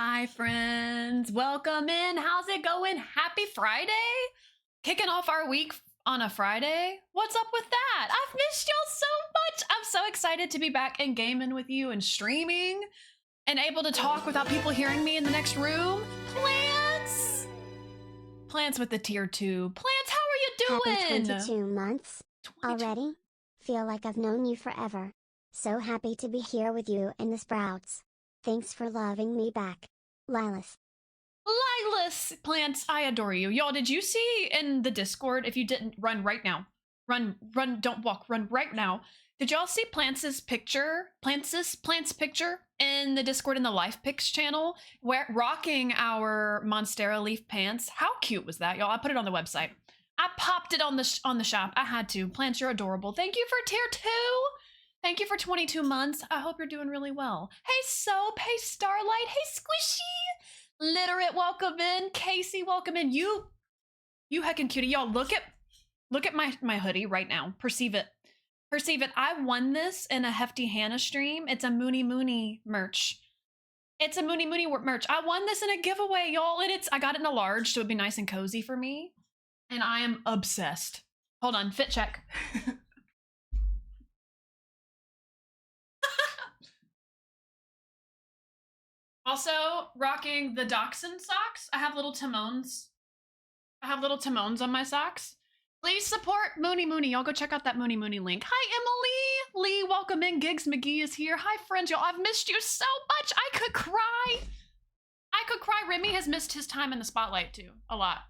Hi, friends. Welcome in. How's it going? Happy Friday? Kicking off our week on a Friday? What's up with that? I've missed y'all so much. I'm so excited to be back and gaming with you and streaming and able to talk without people hearing me in the next room. Plants! Plants with the tier 2. Plants, how are you Happy doing? 22 months 22. already? Feel like I've known you forever. So happy to be here with you and the Sprouts. Thanks for loving me back. Lilas. Lilas plants, I adore you. Y'all, did you see in the Discord, if you didn't, run right now. Run, don't walk, run right now. Did y'all see Plants' picture in the Discord in the Life Pics channel, where rocking our Monstera leaf pants? How cute was that, y'all? I put it on the website. I popped it on the shop. I had to. Plants, you're adorable. Thank you for tier 2. Thank you for 22 months. I hope you're doing really well. Hey Soap, hey Starlight, hey Squishy. Literate, welcome in. Casey, welcome in. You heckin' cutie. Y'all, look at my hoodie right now. Perceive it. Perceive it. I won this in a Hefty Hannah stream. It's a Moony Moony merch. It's a Moony Moony merch. I won this in a giveaway, y'all, and I got it in a large, so it'd be nice and cozy for me. And I am obsessed. Hold on, fit check. Also, rocking the Dachshund socks. I have little Timons. On my socks. Please support Moony Moony. Y'all go check out that Moony Moony link. Hi, Emily. Lee, welcome in. Gigs McGee is here. Hi, friends. Y'all, I've missed you so much. I could cry. Remy has missed his time in the spotlight, too. A lot.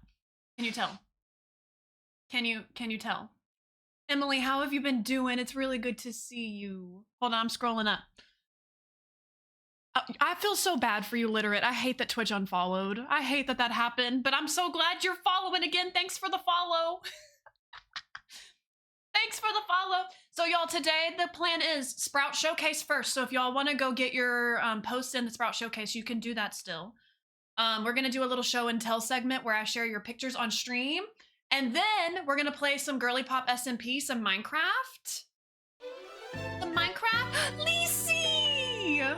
Can you tell? Can you tell? Emily, how have you been doing? It's really good to see you. Hold on, I'm scrolling up. I feel so bad for you, Literate. I hate that Twitch unfollowed. I hate that happened, but I'm so glad you're following again. Thanks for the follow. Thanks for the follow. So y'all, today the plan is Sprout Showcase first. So if y'all want to go get your posts in the Sprout Showcase, you can do that still. We're going to do a little show and tell segment where I share your pictures on stream. And then we're going to play some Girlypop SMP, some Minecraft. Some Minecraft. Lisi!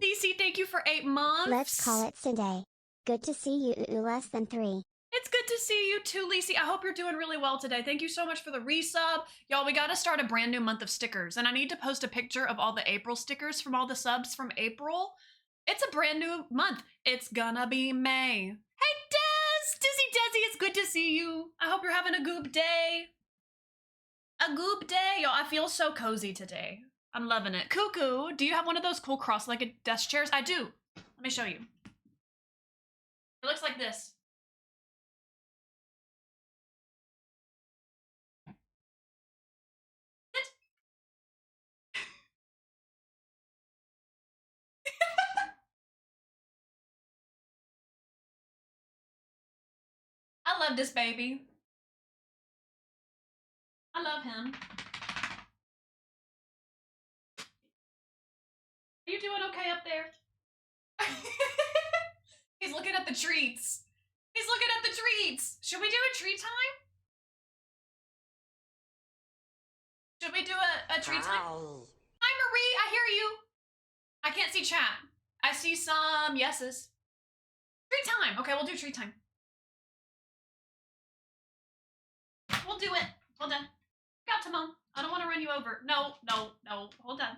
Lisi, thank you for 8 months. Let's call it Sunday. Good to see you, less than 3. It's good to see you too, Lisi. I hope you're doing really well today. Thank you so much for the resub. Y'all, we gotta start a brand new month of stickers, and I need to post a picture of all the April stickers from all the subs from April. It's a brand new month. It's gonna be May. Hey, Des! Dizzy Desi, it's good to see you. I hope you're having a goop day. A goop day. Y'all, I feel so cozy today. I'm loving it. Cuckoo, do you have one of those cool cross-legged desk chairs? I do. Let me show you. It looks like this. I love this baby. I love him. Are you doing okay up there? He's looking at the treats. He's looking at the treats. Should we do a treat time? Should we do a treat time? Hi, Marie. I hear you. I can't see chat. I see some yeses. Treat time. Okay, we'll do treat time. We'll do it. Hold on. Look out, Timon. I don't want to run you over. No. Hold on.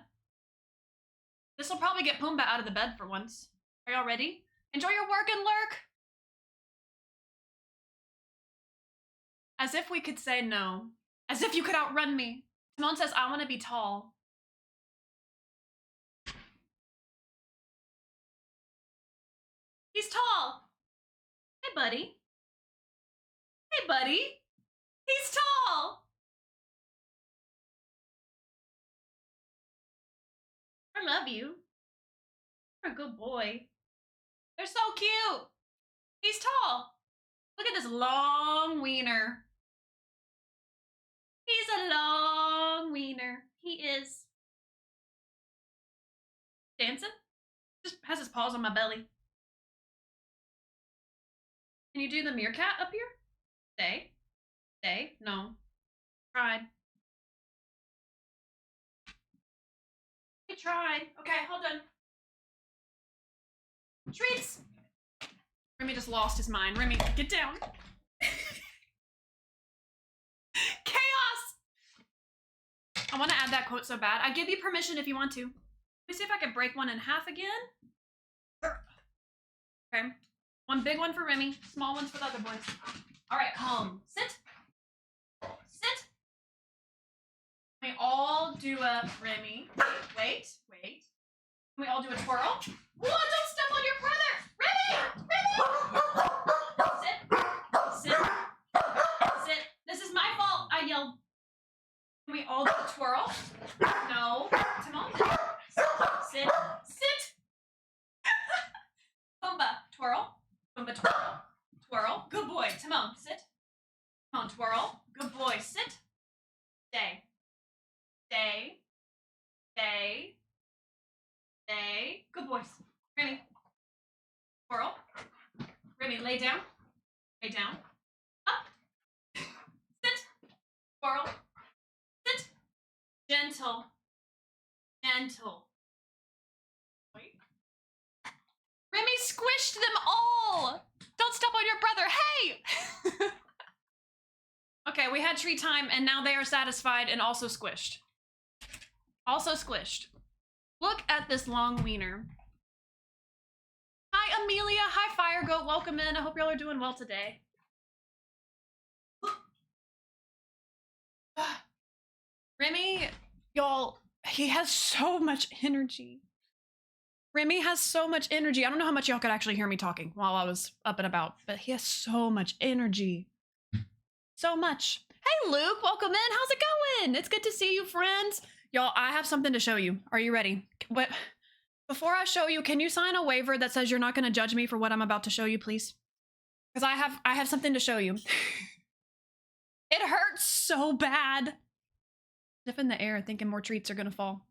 This will probably get Pumbaa out of the bed for once. Are y'all ready? Enjoy your work and lurk. As if we could say no. As if you could outrun me. Timon says, I want to be tall. He's tall. Hey, buddy. Hey, buddy. He's tall. I love you. You're a good boy. They're so cute. He's tall. Look at this long wiener. He's a long wiener. He is. Dancing? Just has his paws on my belly. Can you do the meerkat up here? Stay. Stay. No. Tried. He tried. Okay, hold on. Treats! Remy just lost his mind. Remy, get down. Chaos! I want to add that quote so bad. I give you permission if you want to. Let me see if I can break one in half again. Okay. One big one for Remy. Small ones for the other boys. All right, calm. Sit. Sit. We all do a Remy. Wait. Can we all do a twirl? Whoa, don't step on your brother! Remy! Sit. Sit. This is my fault. I yelled. Can we all do a twirl? No. Timon. Sit. Pumbaa. Twirl. Pumbaa twirl. Twirl. Good boy. Timon, sit. Timon, twirl. Good boy. Sit. Stay. Good boys. Remy. Twirl. Remy, lay down. Lay down. Up. Sit. Twirl. Sit. Gentle. Wait. Remy squished them all. Don't step on your brother. Hey! Okay, we had treat time, and now they are satisfied and also squished. Look at this long wiener. Hi, Amelia. Hi, Fire Goat. Welcome in. I hope y'all are doing well today. Remy, y'all, he has so much energy. Remy has so much energy. I don't know how much y'all could actually hear me talking while I was up and about, but he has so much energy. So much. Hey, Luke. Welcome in. How's it going? It's good to see you, friends. Y'all, I have something to show you. Are you ready? What? Before I show you, can you sign a waiver that says you're not going to judge me for what I'm about to show you, please? Because I have something to show you. It hurts so bad. Sniff in the air, thinking more treats are going to fall.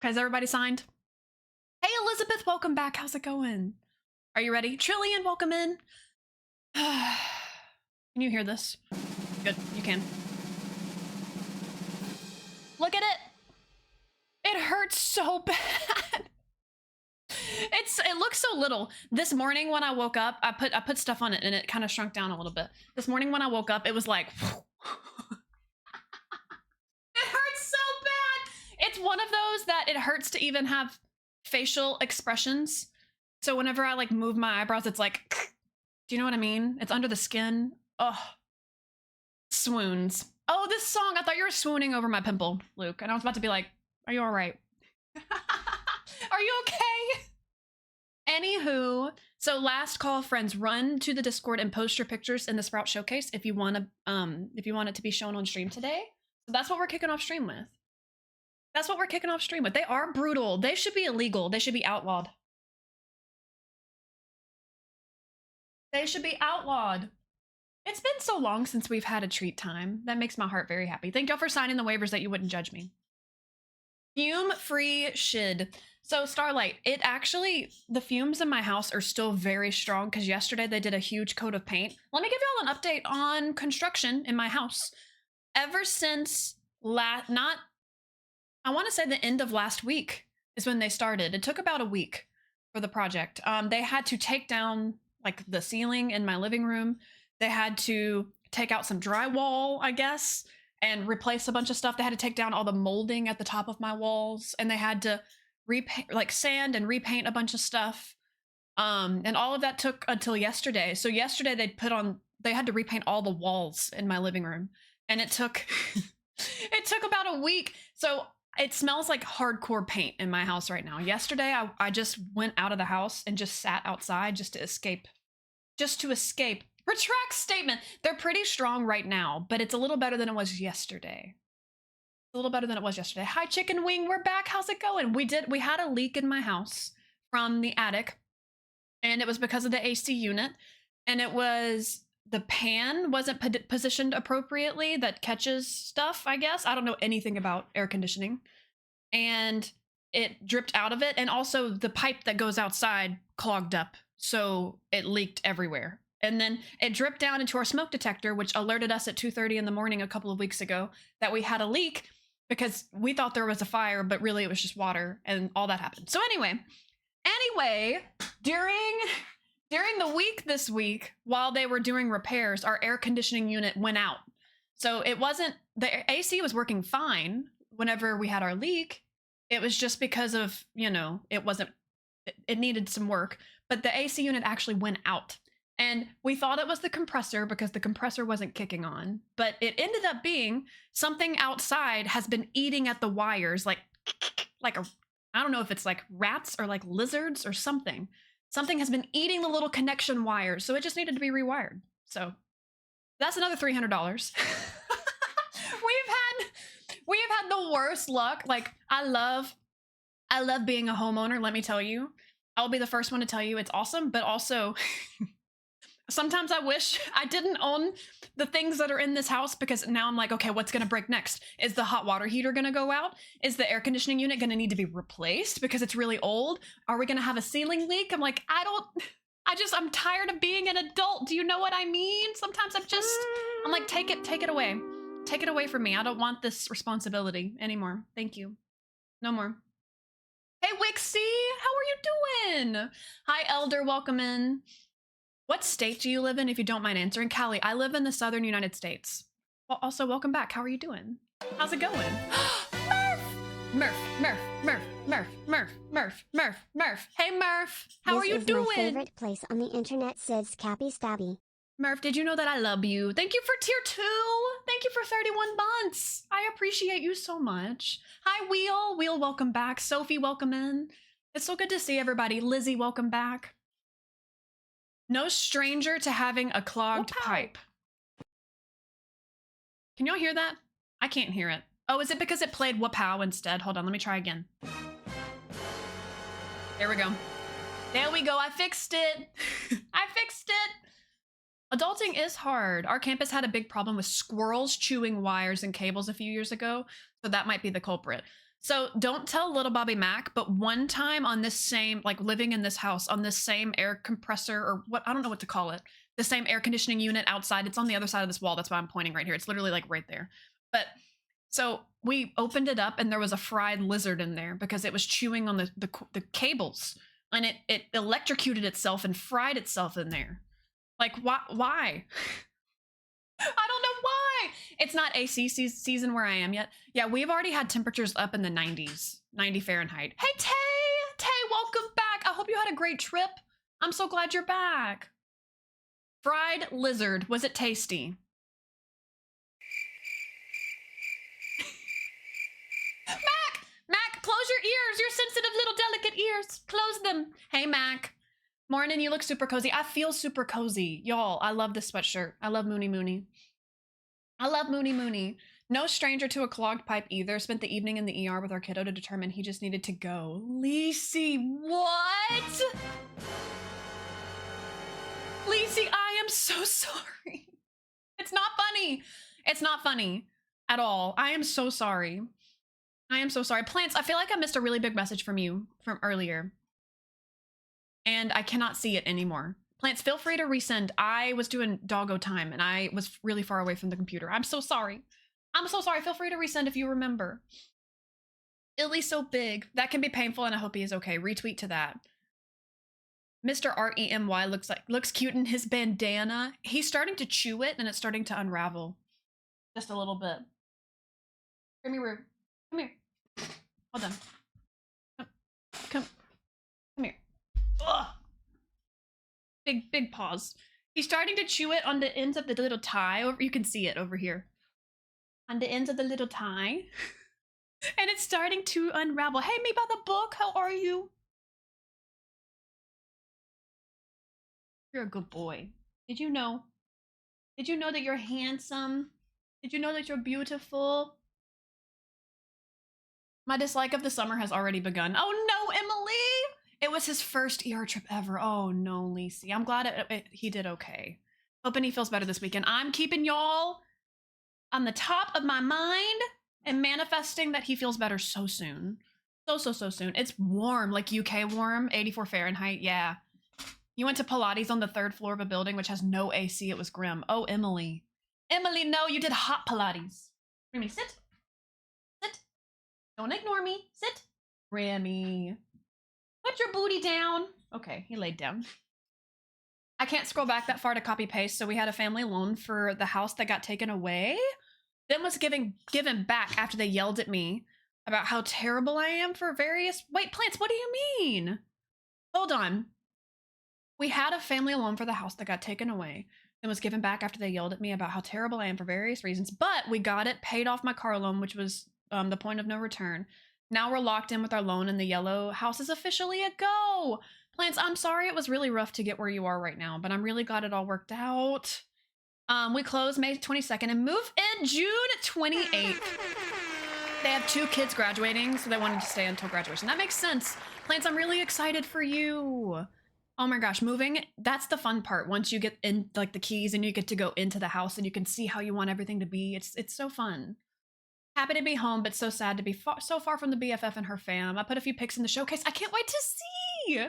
Has everybody signed? Hey, Elizabeth, welcome back. How's it going? Are you ready? Trillian, welcome in. Can you hear this? Good, you can. Look at it. It hurts so bad. It looks so little. This morning when I woke up, I put stuff on it and it kind of shrunk down a little bit. This morning when I woke up, it was like, it hurts so bad. It's one of those that it hurts to even have facial expressions. So whenever I like move my eyebrows, it's like, do you know what I mean? It's under the skin. Oh, swoons. Oh, this song. I thought you were swooning over my pimple, Luke. And I was about to be like, are you all right? Are you okay? Anywho, so last call, friends, run to the Discord and post your pictures in the Sprout Showcase if you want it to be shown on stream today. So that's what we're kicking off stream with. They are brutal. They should be illegal. They should be outlawed. It's been so long since we've had a treat time. That makes my heart very happy. Thank y'all for signing the waivers that you wouldn't judge me. Fume-free shid. So Starlight, the fumes in my house are still very strong because yesterday they did a huge coat of paint. Let me give y'all an update on construction in my house. Ever since I want to say the end of last week is when they started. It took about a week for the project. They had to take down like the ceiling in my living room. They had to take out some drywall, I guess, and replace a bunch of stuff. They had to take down all the molding at the top of my walls, and they had to repaint, like sand and repaint a bunch of stuff. And all of that took until yesterday. So yesterday they had to repaint all the walls in my living room, and it took about a week. So it smells like hardcore paint in my house right now. Yesterday, I just went out of the house and just sat outside just to escape. Retract statement. They're pretty strong right now, but it's a little better than it was yesterday. Hi, Chicken Wing. We're back. How's it going? We had a leak in my house from the attic, and it was because of the AC unit, and it was the pan wasn't positioned appropriately that catches stuff, I guess. I don't know anything about air conditioning. And it dripped out of it, and also the pipe that goes outside clogged up, so it leaked everywhere. And then it dripped down into our smoke detector, which alerted us at 2:30 in the morning a couple of weeks ago that we had a leak because we thought there was a fire, but really it was just water, and all that happened. So anyway, during the week this week, while they were doing repairs, our air conditioning unit went out. So it wasn't, the AC was working fine whenever we had our leak. It was just because of, it needed some work, but the AC unit actually went out. And we thought it was the compressor because the compressor wasn't kicking on, but it ended up being something outside has been eating at the wires, like I don't know if it's like rats or like lizards or something. Something has been eating the little connection wires, so it just needed to be rewired. So that's another $300. we have had the worst luck. Like I love being a homeowner, let me tell you. I'll be the first one to tell you it's awesome, but also sometimes I wish I didn't own the things that are in this house because now I'm like, okay, what's going to break next? Is the hot water heater going to go out? Is the air conditioning unit going to need to be replaced because it's really old? Are we going to have a ceiling leak? I'm like, I'm tired of being an adult. Do you know what I mean? Sometimes I'm like, take it away. Take it away from me. I don't want this responsibility anymore. Thank you. No more. Hey, Wixie, how are you doing? Hi, Elder, welcome in. What state do you live in, if you don't mind answering? Callie, I live in the southern United States. Well, also, welcome back. How are you doing? How's it going? Murph! Murph! Hey, Murph! How are you doing? This is my favorite place on the internet, says Cappy Stabby. Murph, did you know that I love you? Thank you for tier 2. Thank you for 31 months. I appreciate you so much. Hi, Wheel. Wheel, welcome back. Sophie, welcome in. It's so good to see everybody. Lizzie, welcome back. No stranger to having a clogged pipe. Can y'all hear that? I can't hear it. Oh, is it because it played Wapow instead? Hold on, let me try again. There we go. There we go, I fixed it. I fixed it. Adulting is hard. Our campus had a big problem with squirrels chewing wires and cables a few years ago, so that might be the culprit. So don't tell little Bobby Mac, but one time on this same, like living in this house, on this same air compressor or what, I don't know what to call it, the same air conditioning unit outside, it's on the other side of this wall. That's why I'm pointing right here. It's literally like right there. But so we opened it up and there was a fried lizard in there because it was chewing on the cables, and it electrocuted itself and fried itself in there. Like, why? I don't know why. It's not AC season where I am yet. Yeah, we've already had temperatures up in the 90s, 90 Fahrenheit. Hey, Tay! Tay, welcome back. I hope you had a great trip. I'm so glad you're back. Fried lizard. Was it tasty? Mac, close your ears. Your sensitive little delicate ears. Close them. Hey, Mac. Morning, you look super cozy. I feel super cozy. Y'all, I love this sweatshirt. I love Moony Moony. I love Moony Moony. No stranger to a clogged pipe either. Spent the evening in the ER with our kiddo to determine he just needed to go. Lacey, what? Lacey, I am so sorry. It's not funny. It's not funny at all. I am so sorry. I am so sorry. Plants, I feel like I missed a really big message from you from earlier. And I cannot see it anymore. Plants, feel free to resend. I was doing doggo time and I was really far away from the computer. I'm so sorry. I'm so sorry. Feel free to resend if you remember. Illy's so big. That can be painful and I hope he is okay. Retweet to that. Mr. R-E-M-Y looks cute in his bandana. He's starting to chew it and it's starting to unravel. Just a little bit. Come here. Come here. Hold on. Come here. Ugh. Big paws. He's starting to chew it on the ends of the little tie. You can see it over here. On the ends of the little tie. And it's starting to unravel. Hey, me by the book. How are you? You're a good boy. Did you know? Did you know that you're handsome? Did you know that you're beautiful? My dislike of the summer has already begun. Oh no, Emily! It was his first ER trip ever. Oh no, Lacey. I'm glad he did okay. Hoping he feels better this weekend. I'm keeping y'all on the top of my mind and manifesting that he feels better so soon. So soon. It's warm, like UK warm, 84 Fahrenheit. Yeah. You went to Pilates on the 3rd floor of a building which has no AC. It was grim. Oh, Emily. Emily, no, you did hot Pilates. Remy, sit. Sit. Don't ignore me. Sit. Remy. Put your booty down. Okay, he laid down. I can't scroll back that far to copy paste, so we had a family loan for the house that got taken away. Then was given back after they yelled at me about how terrible I am for various... Wait, Plants, what do you mean? Hold on. We had a family loan for the house that got taken away. Then was given back after they yelled at me about how terrible I am for various reasons. But we got it, paid off my car loan, which was the point of no return. Now we're locked in with our loan and the yellow house is officially a go. Plants, I'm sorry it was really rough to get where you are right now, but I'm really glad it all worked out. We close May 22nd and move in June 28th. They have 2 kids graduating, so they wanted to stay until graduation. That makes sense. Plants, I'm really excited for you. Oh my gosh, moving, that's the fun part. Once you get in like the keys and you get to go into the house and you can see how you want everything to be. It's so fun. Happy to be home, but so sad to be so far from the BFF and her fam. I put a few pics in the showcase. I can't wait to see.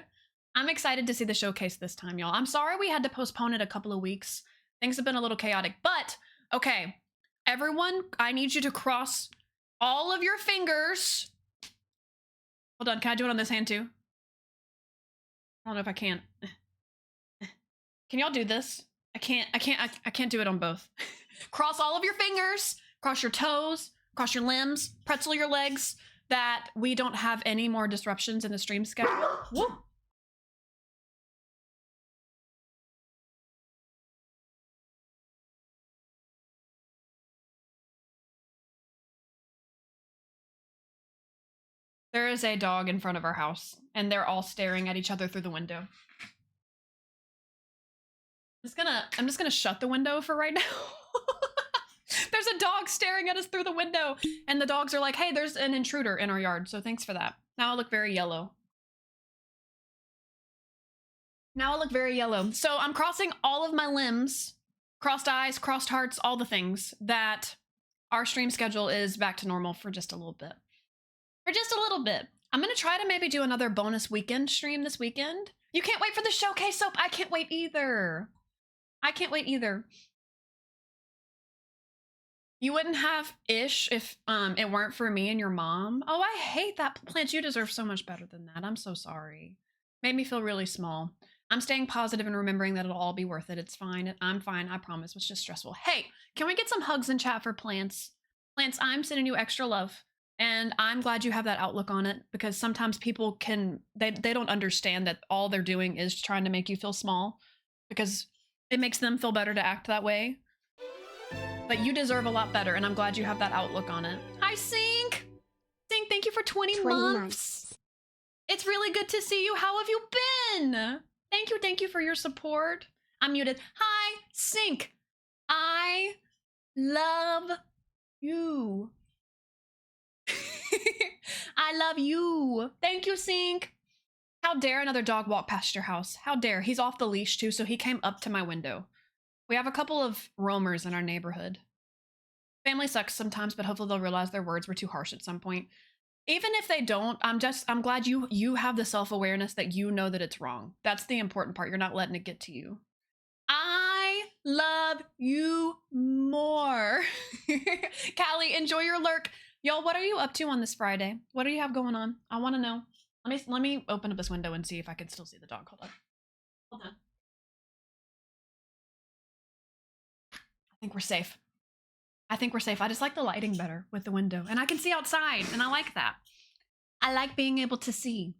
I'm excited to see the showcase this time, y'all. I'm sorry we had to postpone it a couple of weeks. Things have been a little chaotic, but okay. Everyone, I need you to cross all of your fingers. Hold on, can I do it on this hand too? I don't know if I can. Can y'all do this? I can't do it on both. Cross all of your fingers, cross your toes, cross your limbs, pretzel your legs, that we don't have any more disruptions in the stream schedule. Woo. There is a dog in front of our house, and they're all staring at each other through the window. I'm just gonna shut the window for right now. There's a dog staring at us through the window, and the dogs are like, hey, there's an intruder in our yard, so thanks for that. Now I look very yellow. Now I look very yellow. So I'm crossing all of my limbs, crossed eyes, crossed hearts, all the things, that our stream schedule is back to normal for just a little bit. For just a little bit. I'm gonna try to maybe do another bonus weekend stream this weekend. You can't wait for the showcase, Soap. I can't wait either. I can't wait either. You wouldn't have Ish if it weren't for me and your mom. Oh, I hate that. Plants, you deserve so much better than that. I'm so sorry. Made me feel really small. I'm staying positive and remembering that it'll all be worth it. It's fine. I'm fine. I promise. It was just stressful. Hey, can we get some hugs in chat for Plants? Plants, I'm sending you extra love. And I'm glad you have that outlook on it, because sometimes people they don't understand that all they're doing is trying to make you feel small, because it makes them feel better to act that way. But you deserve a lot better, and I'm glad you have that outlook on it. Hi, Sink! Sink, thank you for 20 months. It's really good to see you. How have you been? Thank you for your support. I'm muted. Hi, Sink. I love you. I love you. Thank you, Sink. How dare another dog walk past your house? How dare? He's off the leash too, so he came up to my window. We have a couple of roamers in our neighborhood. Family sucks sometimes, but hopefully they'll realize their words were too harsh at some point. Even if they don't, I'm glad you have the self-awareness that you know that it's wrong. That's the important part. You're not letting it get to you. I love you more. Callie, enjoy your lurk. Y'all, what are you up to on this Friday? What do you have going on? I want to know. Let me open up this window and see if I can still see the dog. Hold on. Hold on. I think we're safe. I think we're safe. I just like the lighting better with the window. And I can see outside, and I like that. I like being able to see.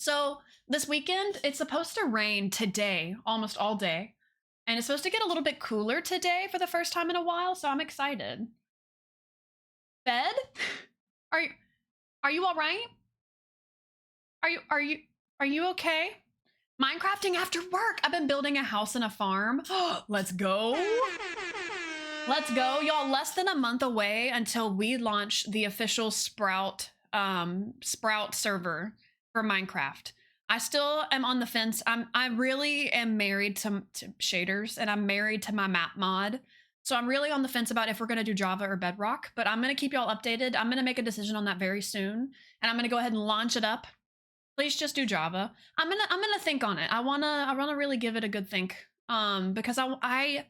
So this weekend, it's supposed to rain today, almost all day. And it's supposed to get a little bit cooler today for the first time in a while, so I'm excited. Fed? Are you all right? Are you okay? Minecrafting after work. I've been building a house and a farm. Let's go. Let's go. Y'all, less than a month away until we launch the official Sprout server for Minecraft. I still am on the fence. I really am married to shaders, and I'm married to my map mod. So I'm really on the fence about if we're going to do Java or Bedrock, but I'm going to keep y'all updated. I'm going to make a decision on that very soon, and I'm going to go ahead and launch it up Please just do Java. I'm gonna think on it. I wanna really give it a good think. Because I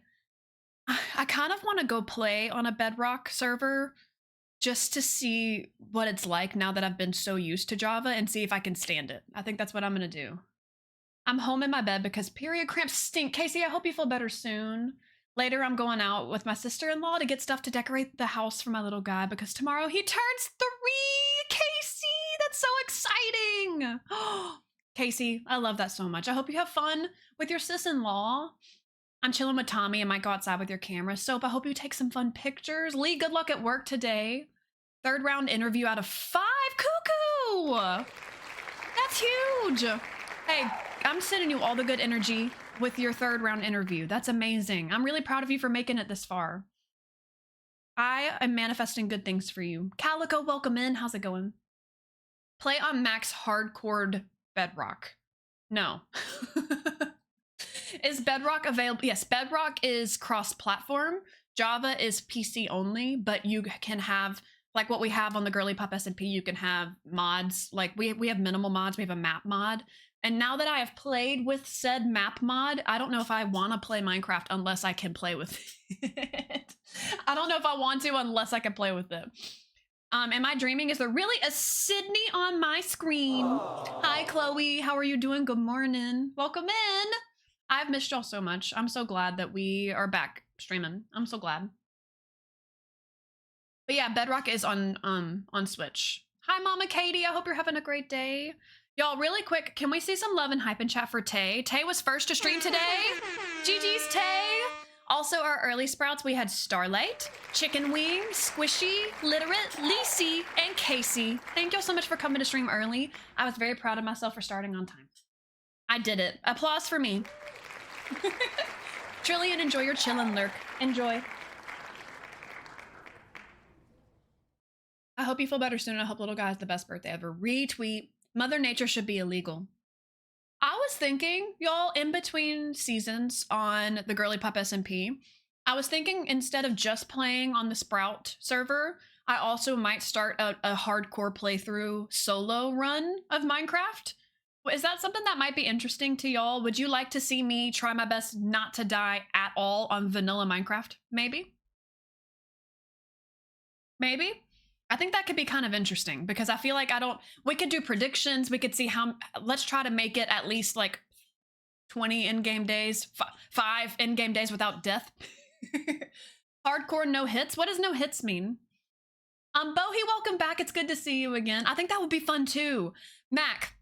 kind of want to go play on a Bedrock server just to see what it's like now that I've been so used to Java and see if I can stand it. I think that's what I'm gonna do. I'm home in my bed because period cramps stink. Casey, I hope you feel better soon. Later, I'm going out with my sister-in-law to get stuff to decorate the house for my little guy because tomorrow he turns 3. Casey, that's so exciting. Casey, I love that so much. I hope you have fun with your sis-in-law. I'm chilling with Tommy and might go outside with your camera. Soap, I hope you take some fun pictures. Lee, good luck at work today. 3rd round interview out of 5. Cuckoo! That's huge. Hey, I'm sending you all the good energy with your 3rd round interview. That's amazing. I'm really proud of you for making it this far. I am manifesting good things for you. Calico, welcome in. How's it going? Play on Max hardcore Bedrock. No. Is Bedrock available? Yes, Bedrock is cross-platform. Java is PC only, but you can have, like what we have on the Girlypop SMP, you can have mods. Like we have minimal mods, we have a map mod. And now that I have played with said map mod, I don't know if I want to play Minecraft unless I can play with it. I don't know if I want to unless I can play with it. Am I dreaming? Is there really a Sydney on my screen? Hi, Chloe. How are you doing? Good morning. Welcome in. I've missed y'all so much. I'm so glad that we are back streaming. I'm so glad. But yeah, Bedrock is on Switch. Hi, Mama Katie. I hope you're having a great day. Y'all, really quick, can we see some love and hype in chat for Tay? Tay was first to stream today. GG's, Tay. Also, our early sprouts, we had Starlight, Chicken Wing, Squishy, Literate, Lisi, and Casey. Thank y'all so much for coming to stream early. I was very proud of myself for starting on time. I did it. Applause for me. Trillian, enjoy your chill and lurk. Enjoy. I hope you feel better soon. I hope little guy has the best birthday ever. Retweet. Mother Nature should be illegal. I was thinking, y'all, in between seasons on the Girlypop SMP, I was thinking instead of just playing on the Sprout server, I also might start a hardcore playthrough solo run of Minecraft. Is that something that might be interesting to y'all? Would you like to see me try my best not to die at all on vanilla Minecraft? Maybe? Maybe? I think that could be kind of interesting because I feel like we could do predictions. We could see let's try to make it at least like 20 in-game days, 5 in-game days without death. Hardcore no hits. What does no hits mean? Bohi, welcome back. It's good to see you again. I think that would be fun too. Mac,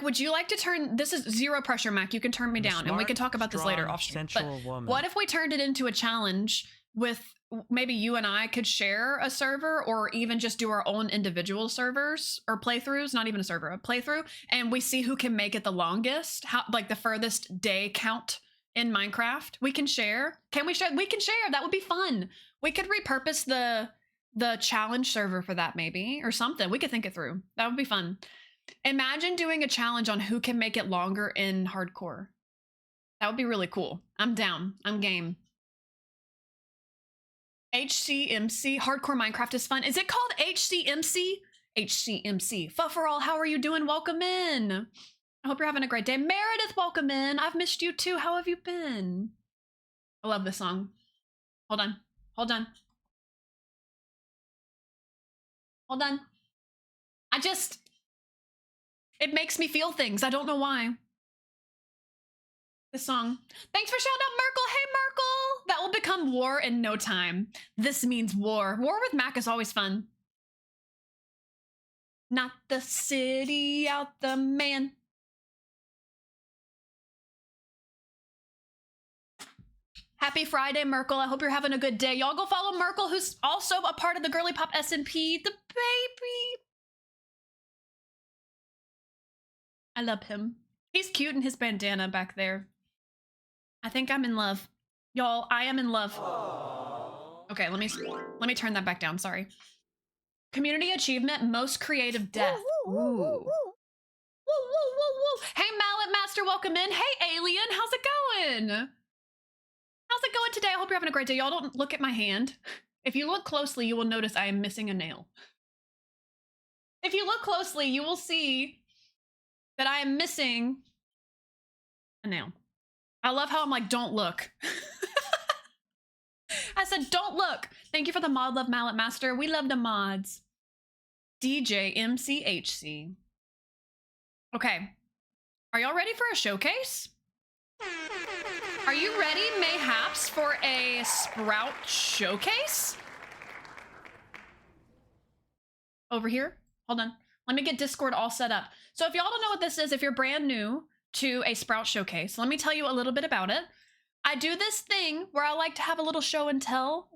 would you like to turn, this is zero pressure, Mac. You can turn me down and we can talk about this later off stream. But what if we turned it into a challenge with maybe you and I could share a server or even just do our own individual servers or playthroughs, not even a server, a playthrough, and we see who can make it the longest, like the furthest day count in Minecraft. We can share. Can we share? We can share. That would be fun. We could repurpose the challenge server for that maybe or something. We could think it through. That would be fun. Imagine doing a challenge on who can make it longer in hardcore. That would be really cool. I'm down. I'm game. HCMC, Hardcore Minecraft is fun. Is it called HCMC? HCMC. Fufferall, how are you doing? Welcome in. I hope you're having a great day. Meredith, welcome in. I've missed you too. How have you been? I love this song. Hold on. Hold on. Hold on. It makes me feel things. I don't know why. This song. Thanks for shouting out Merkle. Hey, Merkle. That will become war in no time. This means war. War with Mac is always fun. Not the city, out the man. Happy Friday, Merkle. I hope you're having a good day. Y'all go follow Merkle, who's also a part of the Girlypop SMP. The baby. I love him. He's cute in his bandana back there. I think I'm in love. Y'all, I am in love. Okay, let me turn that back down, sorry. Community achievement, most creative death. Ooh. Woo, woo, woo. Hey, Mallet Master, welcome in. Hey, Alien, how's it going? How's it going today? I hope you're having a great day. Y'all don't look at my hand. If you look closely, you will notice I am missing a nail. If you look closely, you will see that I am missing a nail. I love how I'm like, don't look. I said, don't look. Thank you for the mod love mallet master. We love the mods. DJ MCHC. Okay. Are y'all ready for a showcase? Are you ready, mayhaps, for a Sprout showcase? Over here? Hold on. Let me get Discord all set up. So if y'all don't know what this is, if you're brand new to a Sprout showcase, let me tell you a little bit about it. I do this thing where I like to have a little show and tell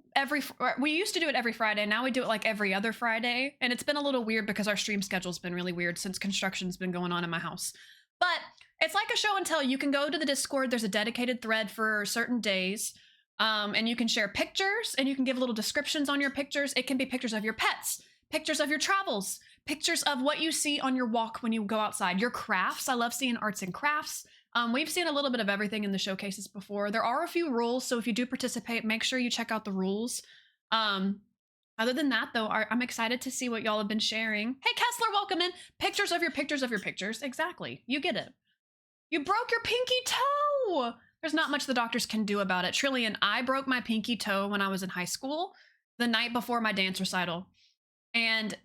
we used to do it every Friday. Now we do it like every other Friday. And it's been a little weird because our stream schedule's been really weird since construction's been going on in my house. But it's like a show and tell. You can go to the Discord. There's a dedicated thread for certain days. And you can share pictures and you can give little descriptions on your pictures. It can be pictures of your pets, pictures of your travels, pictures of what you see on your walk when you go outside, your crafts. I love seeing arts and crafts. We've seen a little bit of everything in the showcases before. There are a few rules, so if you do participate, make sure you check out the rules. Other than that, though, I'm excited to see what y'all have been sharing. Hey, Kessler, welcome in. Pictures of your pictures of your pictures. Exactly. You get it. You broke your pinky toe. There's not much the doctors can do about it. Trillian, I broke my pinky toe when I was in high school, the night before my dance recital. And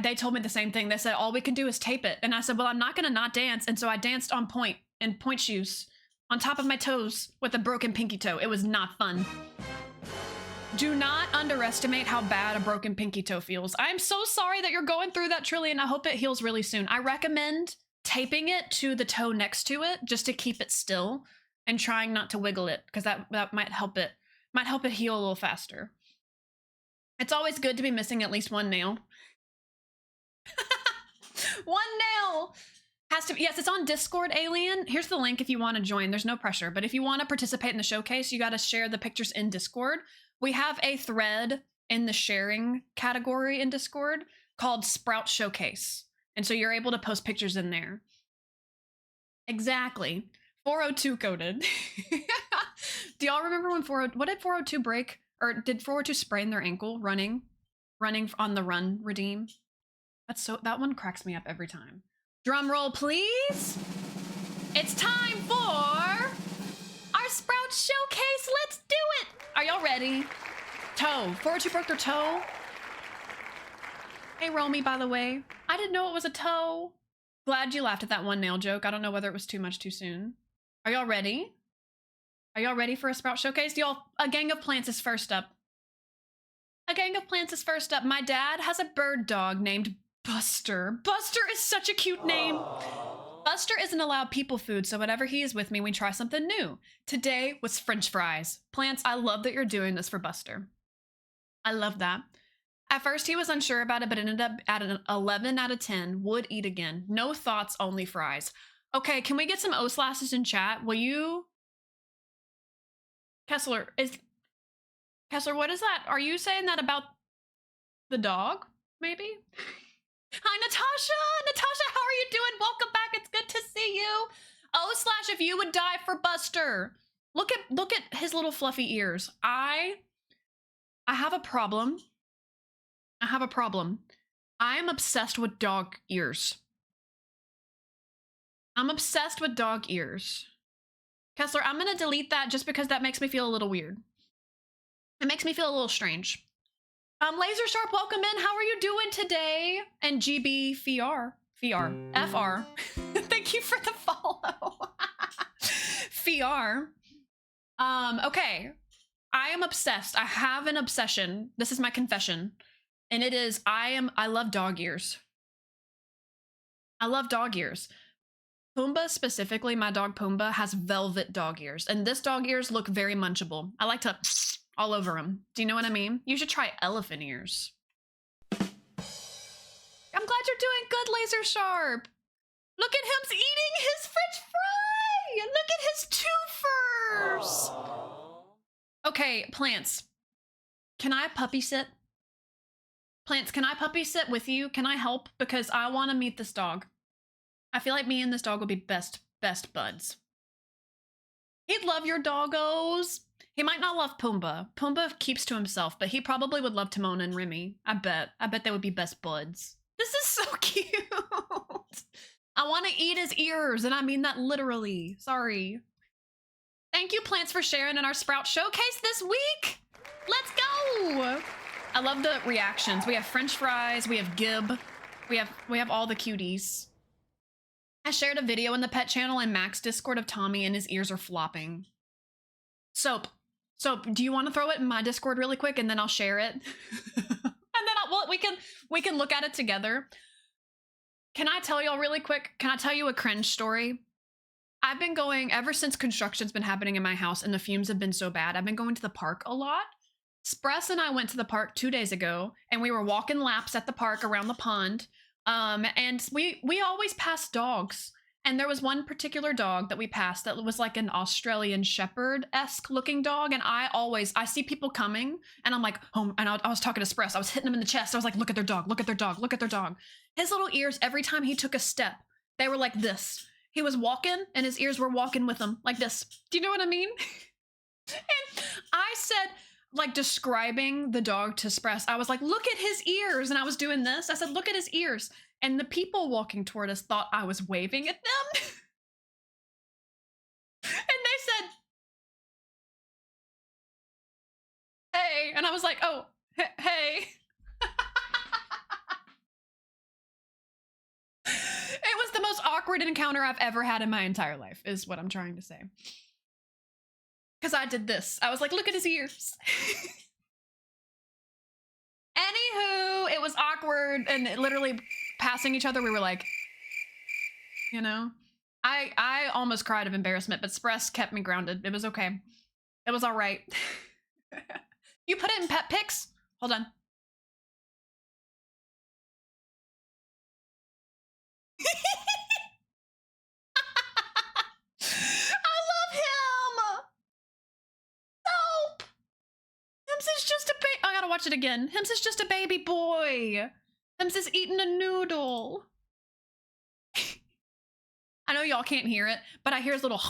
they told me the same thing. They said, all we can do is tape it. And I said, well, I'm not going to not dance. And so I danced on point in point shoes on top of my toes with a broken pinky toe. It was not fun. Do not underestimate how bad a broken pinky toe feels. I'm so sorry that you're going through that, Trillian. I hope it heals really soon. I recommend taping it to the toe next to it just to keep it still and trying not to wiggle it because that might help it heal a little faster. It's always good to be missing at least one nail. One nail has to be, yes, it's on Discord, Alien. Here's the link if you want to join. There's no pressure, but if you want to participate in the showcase, you got to share the pictures in Discord. We have a thread in the sharing category in Discord called Sprout Showcase. And so you're able to post pictures in there. Exactly. 402 coded. Do y'all remember when what did 402 break? Or did 402 sprain their ankle running on the run redeem? That one cracks me up every time. Drum roll, please. It's time for our Sprout Showcase. Let's do it. Are y'all ready? Toe. 402 broke their toe. Hey, Romy, by the way. I didn't know it was a toe. Glad you laughed at that one nail joke. I don't know whether it was too much too soon. Are y'all ready? Are y'all ready for a Sprout Showcase? Y'all, a gang of plants is first up. A gang of plants is first up. My dad has a bird dog named Buster. Buster is such a cute name. Buster isn't allowed people food, so whenever he is with me, we try something new. Today was French fries. Plants, I love that you're doing this for Buster. I love that. At first, he was unsure about it, but ended up at an 11 out of 10. Would eat again. No thoughts, only fries. Okay, can we get some O-slashes in chat? Will you... Kessler, what is that? Are you saying that about the dog, maybe? Hi, Natasha! Natasha, how are you doing? Welcome back. It's good to see you. O/, if you would die for Buster. Look at his little fluffy ears. I have a problem. I am obsessed with dog ears. I'm obsessed with dog ears. Kessler, I'm gonna delete that just because that makes me feel a little weird. It makes me feel a little strange. Laser Sharp, welcome in. How are you doing today? And GB FR. Thank you for the follow. FR. Okay. I am obsessed. I have an obsession. This is my confession. And it is, I love dog ears. I love dog ears. Pumbaa specifically, my dog Pumbaa, has velvet dog ears. And this dog ears look very munchable. I like to all over them. Do you know what I mean? You should try elephant ears. I'm glad you're doing good, Laser Sharp. Look at him eating his French fry. Look at his two furs. Okay, plants. Can I puppy sit? Plants, can I puppy sit with you? Can I help? Because I want to meet this dog. I feel like me and this dog will be best buds. He'd love your doggos. He might not love Pumbaa. Pumbaa keeps to himself, but he probably would love Timon and Remy. I bet they would be best buds. This is so cute. I want to eat his ears, and I mean that literally. Sorry. Thank you, plants, for sharing in our Sprout Showcase this week. Let's go. I love the reactions. We have French fries. We have Gib. We have all the cuties. I shared a video in the pet channel and Max Discord of Tommy, and his ears are flopping. Soap, do you want to throw it in my Discord really quick, and then I'll share it, and then we can look at it together. Can I tell y'all really quick? Can I tell you a cringe story? I've been going ever since construction's been happening in my house and the fumes have been so bad. I've been going to the park a lot. Spress and I went to the park 2 days ago, and we were walking laps at the park around the pond. And we always pass dogs. And there was one particular dog that we passed that was like an Australian Shepherd-esque looking dog. And I see people coming, and I'm like, oh, and I was talking to Spress. I was hitting him in the chest. I was like, look at their dog, look at their dog, look at their dog. His little ears, every time he took a step, they were like this. He was walking, and his ears were walking with him, like this. Do you know what I mean? And I said, like, describing the dog to Spress, I was like, look at his ears. And I was doing this. I said, look at his ears. And the people walking toward us thought I was waving at them. And they said, hey. And I was like, oh, hey. It was the most awkward encounter I've ever had in my entire life, is what I'm trying to say. Because I did this. I was like, look at his ears. Anywho, it was awkward, and literally passing each other, we were like, you know? I almost cried of embarrassment, but Spress kept me grounded. It was okay. It was all right. You put it in pet pics? Hold on. I love him! Soap! Hims is just a baby. I gotta watch it again. Hims is just a baby boy. Hims is eating a noodle. I know y'all can't hear it, but I hear his little.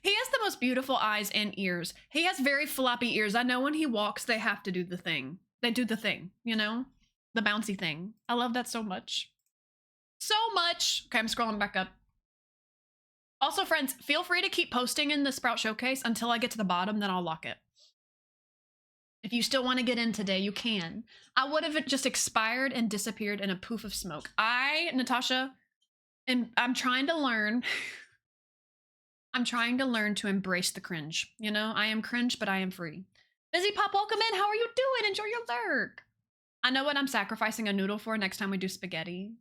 He has the most beautiful eyes and ears. He has very floppy ears. I know when he walks, they have to do the thing. They do the thing, you know? The bouncy thing. I love that so much. So much. Okay, I'm scrolling back up. Also, friends, feel free to keep posting in the Sprout Showcase until I get to the bottom, then I'll lock it. If you still want to get in today, you can. I would have just expired and disappeared in a poof of smoke. Natasha, I'm trying to learn. I'm trying to learn to embrace the cringe. You know, I am cringe, but I am free. Busy Pop, welcome in. How are you doing? Enjoy your lurk. I know what I'm sacrificing a noodle for next time we do spaghetti.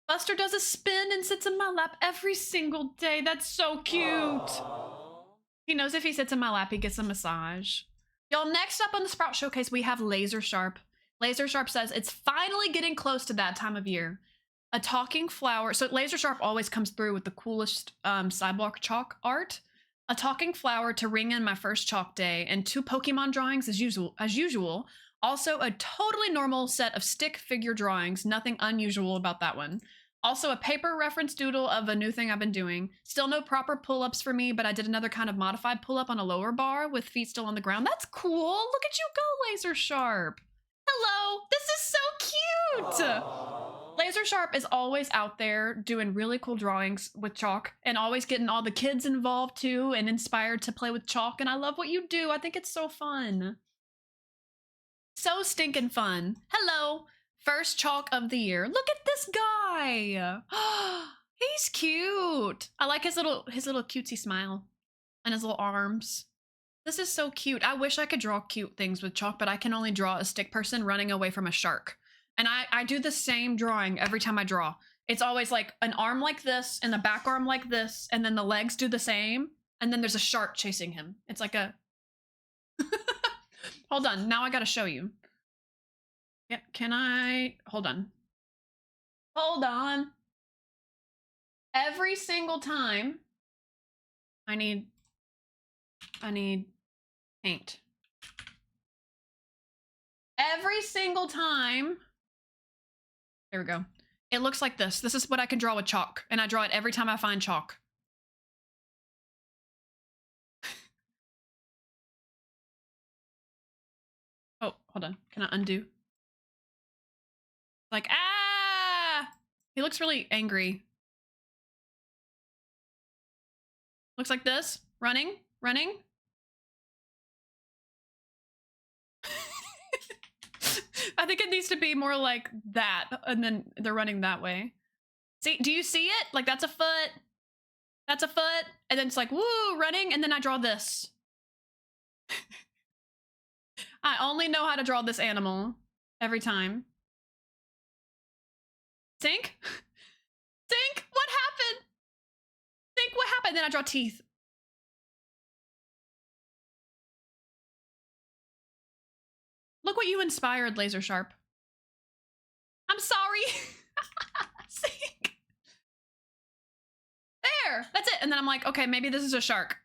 Buster does a spin and sits in my lap every single day. That's so cute. Aww. He knows if he sits in my lap, he gets a massage. Y'all, next up on the Sprout Showcase, we have Laser Sharp. Laser Sharp says, it's finally getting close to that time of year. A talking flower. So Laser Sharp always comes through with the coolest sidewalk chalk art. A talking flower to ring in my first chalk day, and 2 Pokemon drawings as usual. Also a totally normal set of stick figure drawings. Nothing unusual about that one. Also a paper reference doodle of a new thing I've been doing. Still no proper pull-ups for me, but I did another kind of modified pull-up on a lower bar with feet still on the ground. That's cool. Look at you go, Laser Sharp. Hello. This is so cute. Aww. Laser Sharp is always out there doing really cool drawings with chalk and always getting all the kids involved too and inspired to play with chalk. And I love what you do. I think it's so fun. So stinking fun. Hello. First chalk of the year. Look at this guy. He's cute. I like his little cutesy smile and his little arms. This is so cute. I wish I could draw cute things with chalk, but I can only draw a stick person running away from a shark. And I do the same drawing every time I draw. It's always like an arm like this and the back arm like this, and then the legs do the same, and then there's a shark chasing him. It's like a... Hold on, now I gotta show you. Yeah, can I... Hold on. Hold on. Every single time I need paint. Every single time. There we go. It looks like this. This is what I can draw with chalk, and I draw it every time I find chalk. Oh, hold on. Can I undo? Like, ah! He looks really angry. Looks like this. Running, running. I think it needs to be more like that, and then they're running that way. See, do you see it? Like, that's a foot. That's a foot. And then it's like, woo, running, and then I draw this. I only know how to draw this animal every time. Sink? Sink? What happened? Sink, what happened? Then I draw teeth. Look what you inspired, Laser Sharp. I'm sorry. Sink. There, that's it. And then I'm like, okay, maybe this is a shark.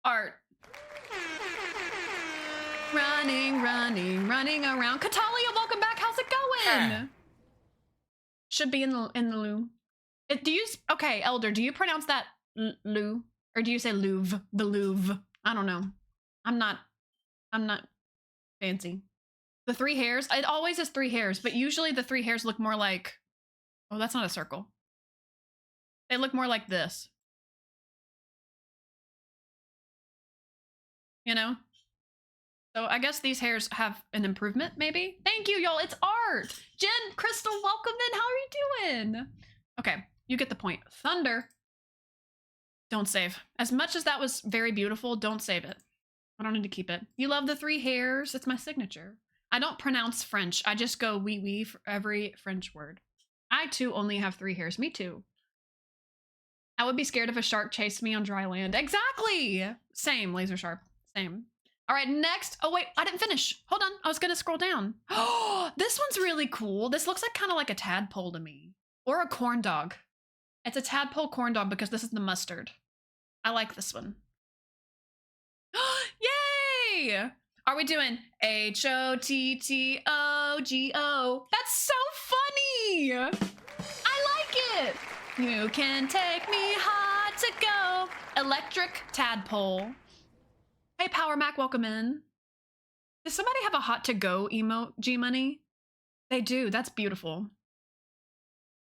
Art. Running, running, running around. Katalia, welcome back. How's it going? Should be in the loom. Do you, okay, Elder, do you pronounce that loo? Or do you say Louvre? The Louvre? I don't know. I'm not fancy. The 3 hairs, it always is 3 hairs, but usually the 3 hairs look more like, oh, that's not a circle. They look more like this. You know? So I guess these hairs have an improvement, maybe? Thank you, y'all. It's art. Jen, Crystal, welcome in. How are you doing? Okay, you get the point. Thunder. Don't save. As much as that was very beautiful, don't save it. I don't need to keep it. You love the 3 hairs. It's my signature. I don't pronounce French. I just go wee wee for every French word. I, too, only have 3 hairs. Me, too. I would be scared if a shark chased me on dry land. Exactly! Same, Laser Sharp. Same. All right, next. Oh, wait, I didn't finish. Hold on. I was going to scroll down. Oh, this one's really cool. This looks like kind of like a tadpole to me. Or a corn dog. It's a tadpole corn dog because this is the mustard. I like this one. Yay! Are we doing H-O-T-T-O-G-O? That's so funny! I like it! You can take me hard to go. Electric tadpole. Hey, Power Mac, welcome in. Does somebody have a hot to go emote, G-Money? They do, that's beautiful.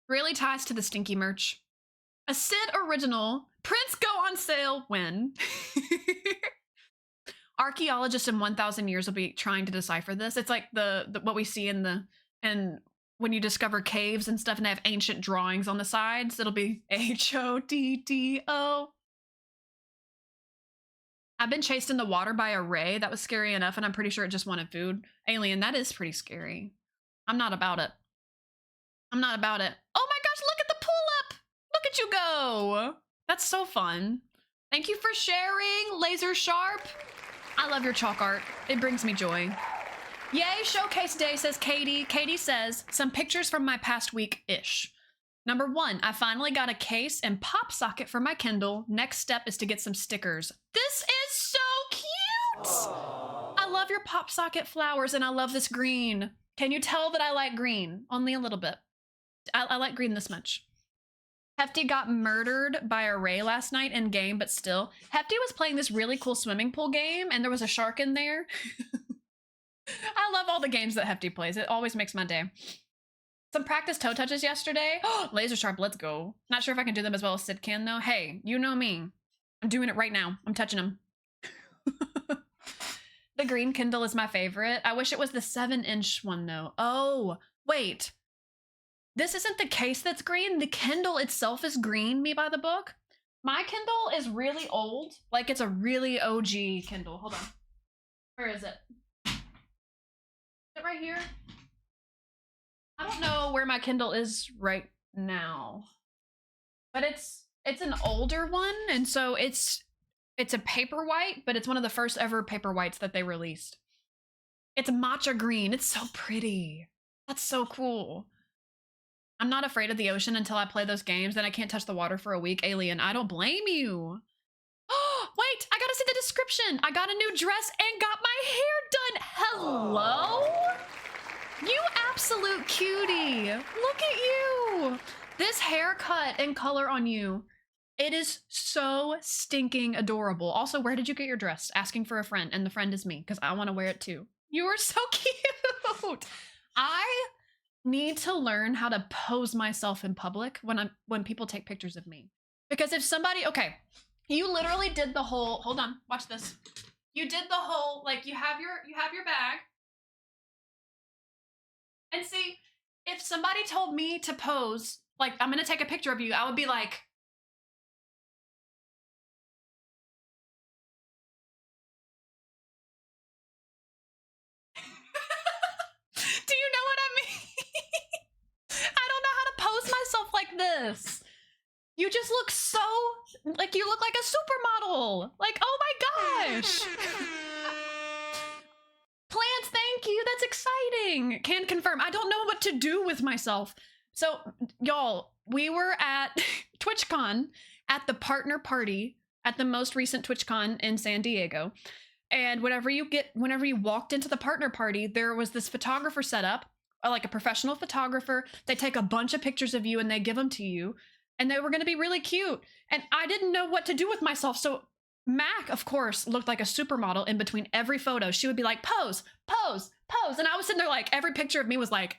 Really ties to the stinky merch. A Sid original. Prints go on sale when? Archaeologists in 1,000 years will be trying to decipher this. It's like the what we see in when you discover caves and stuff and they have ancient drawings on the sides. It'll be H-O-T-T-O. I've been chased in the water by a ray. That was scary enough, and I'm pretty sure it just wanted food. Alien, that is pretty scary. I'm not about it. I'm not about it. Oh my gosh, look at the pull-up! Look at you go! That's so fun. Thank you for sharing, Laser Sharp. I love your chalk art. It brings me joy. Yay, showcase day, says Katie. Katie says, some pictures from my past week-ish. Number 1, I finally got a case and pop socket for my Kindle. Next step is to get some stickers. This is so cute! I love your pop socket flowers and I love this green. Can you tell that I like green? Only a little bit. I like green this much. Hefty got murdered by a ray last night in game, but still. Hefty was playing this really cool swimming pool game and there was a shark in there. I love all the games that Hefty plays. It always makes my day. Some practice toe touches yesterday. Laser Sharp, let's go. Not sure if I can do them as well as Sid can though. Hey, you know me. I'm doing it right now. I'm touching them. The green Kindle is my favorite. I wish it was the 7-inch one though. Oh, wait. This isn't the case that's green. The Kindle itself is green, me by the book. My Kindle is really old. Like it's a really OG Kindle. Hold on. Where is it? Is it right here? I don't know where my Kindle is right now. But it's an older one, and so it's a paper white, but it's one of the first ever paper whites that they released. It's matcha green. It's so pretty. That's so cool. I'm not afraid of the ocean until I play those games, then I can't touch the water for a week. Alien, I don't blame you. Oh, wait, I gotta see the description. I got a new dress and got my hair done. Hello? You absolute cutie. Look at you. This haircut and color on you. It is so stinking adorable. Also, where did you get your dress? Asking for a friend, and the friend is me, because I want to wear it too. You are so cute. cute. I need to learn how to pose myself in public when people take pictures of me. Because if somebody, okay, you literally did the whole, hold on, watch this. You did the whole, like you have your bag. And see, if somebody told me to pose, like I'm gonna take a picture of you, I would be like, do you know what I mean? I don't know how to pose myself like this. You just look so, like you look like a supermodel. Like, oh my gosh. Plants, thank you. That's exciting. Can confirm. I don't know what to do with myself. So, y'all, we were at TwitchCon at the partner party at the most recent TwitchCon in San Diego. And whenever you walked into the partner party, there was this photographer set up, like a professional photographer. They take a bunch of pictures of you and they give them to you. And they were going to be really cute. And I didn't know what to do with myself. So Mac, of course, looked like a supermodel in between every photo. She would be like, pose, pose, pose. And I was sitting there like, every picture of me was like,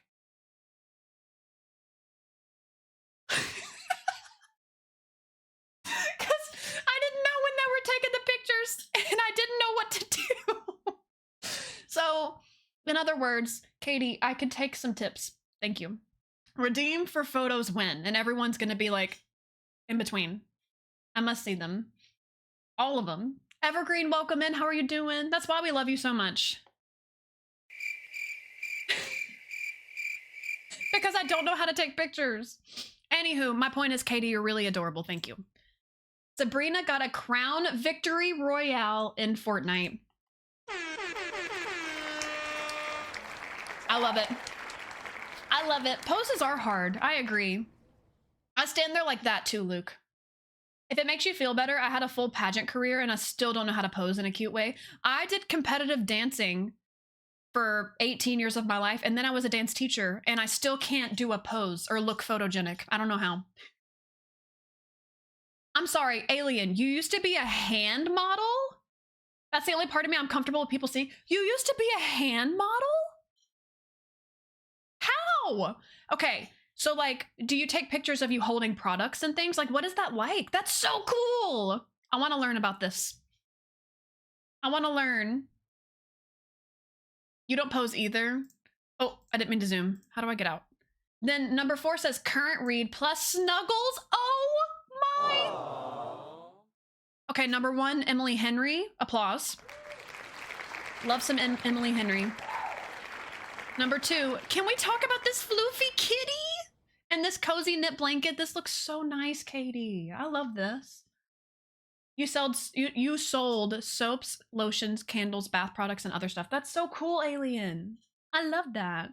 because I didn't know when they were taking the pictures and I didn't know what to do. So, in other words, Katie, I could take some tips. Thank you. Redeem for photos when, and everyone's going to be like, in between. I must see them. All of them. Evergreen, welcome in. How are you doing? That's why we love you so much. Because I don't know how to take pictures. Anywho, my point is, Katie, you're really adorable. Thank you. Sabrina got a crown victory royale in Fortnite. I love it. I love it. Poses are hard. I agree. I stand there like that too, Luke. If it makes you feel better, I had a full pageant career and I still don't know how to pose in a cute way. I did competitive dancing for 18 years of my life, and then I was a dance teacher, and I still can't do a pose or look photogenic. I don't know how. I'm sorry, Alien, you used to be a hand model? That's the only part of me I'm comfortable with people seeing. You used to be a hand model? How? Okay, so like, do you take pictures of you holding products and things? Like, what is that like? That's so cool. I want to learn about this. I want to learn. You don't pose either. Oh, I didn't mean to zoom. How do I get out? Then number 4 says current read plus snuggles. Oh my. Aww. Okay, number 1, Emily Henry. Applause. Love some Emily Henry. Number 2, can we talk about this floofy kitty? And this cozy knit blanket. This looks so nice, Katie. I love this. You sold soaps, lotions, candles, bath products, and other stuff. That's so cool, Alien. I love that.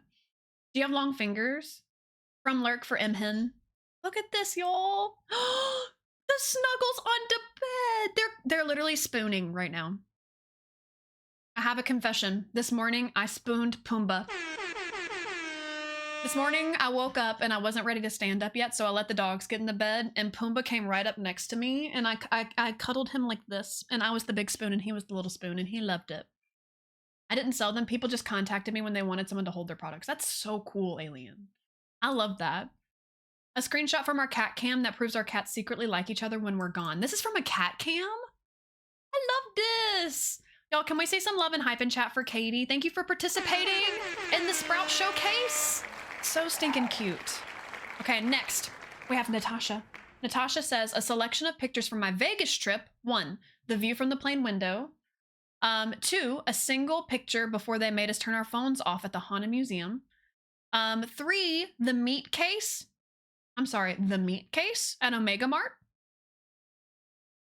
Do you have long fingers? From Lurk for Mhen. Look at this, y'all. The snuggles on the bed. They're literally spooning right now. I have a confession. This morning, I spooned Pumbaa. This morning, I woke up and I wasn't ready to stand up yet, so I let the dogs get in the bed, and Pumbaa came right up next to me, and I cuddled him like this, and I was the big spoon, and he was the little spoon, and he loved it. I didn't sell them. People just contacted me when they wanted someone to hold their products. That's so cool, Alien. I love that. A screenshot from our cat cam that proves our cats secretly like each other when we're gone. This is from a cat cam? I love this. Y'all, can we say some love and hype in chat for Katie? Thank you for participating in the Sprout Showcase. So stinking cute. Okay, next we have Natasha. Natasha says, a selection of pictures from my Vegas trip. 1, the view from the plane window. 2, a single picture before they made us turn our phones off at the Haunted Museum. 3, the meat case. I'm sorry, the meat case at Omega Mart.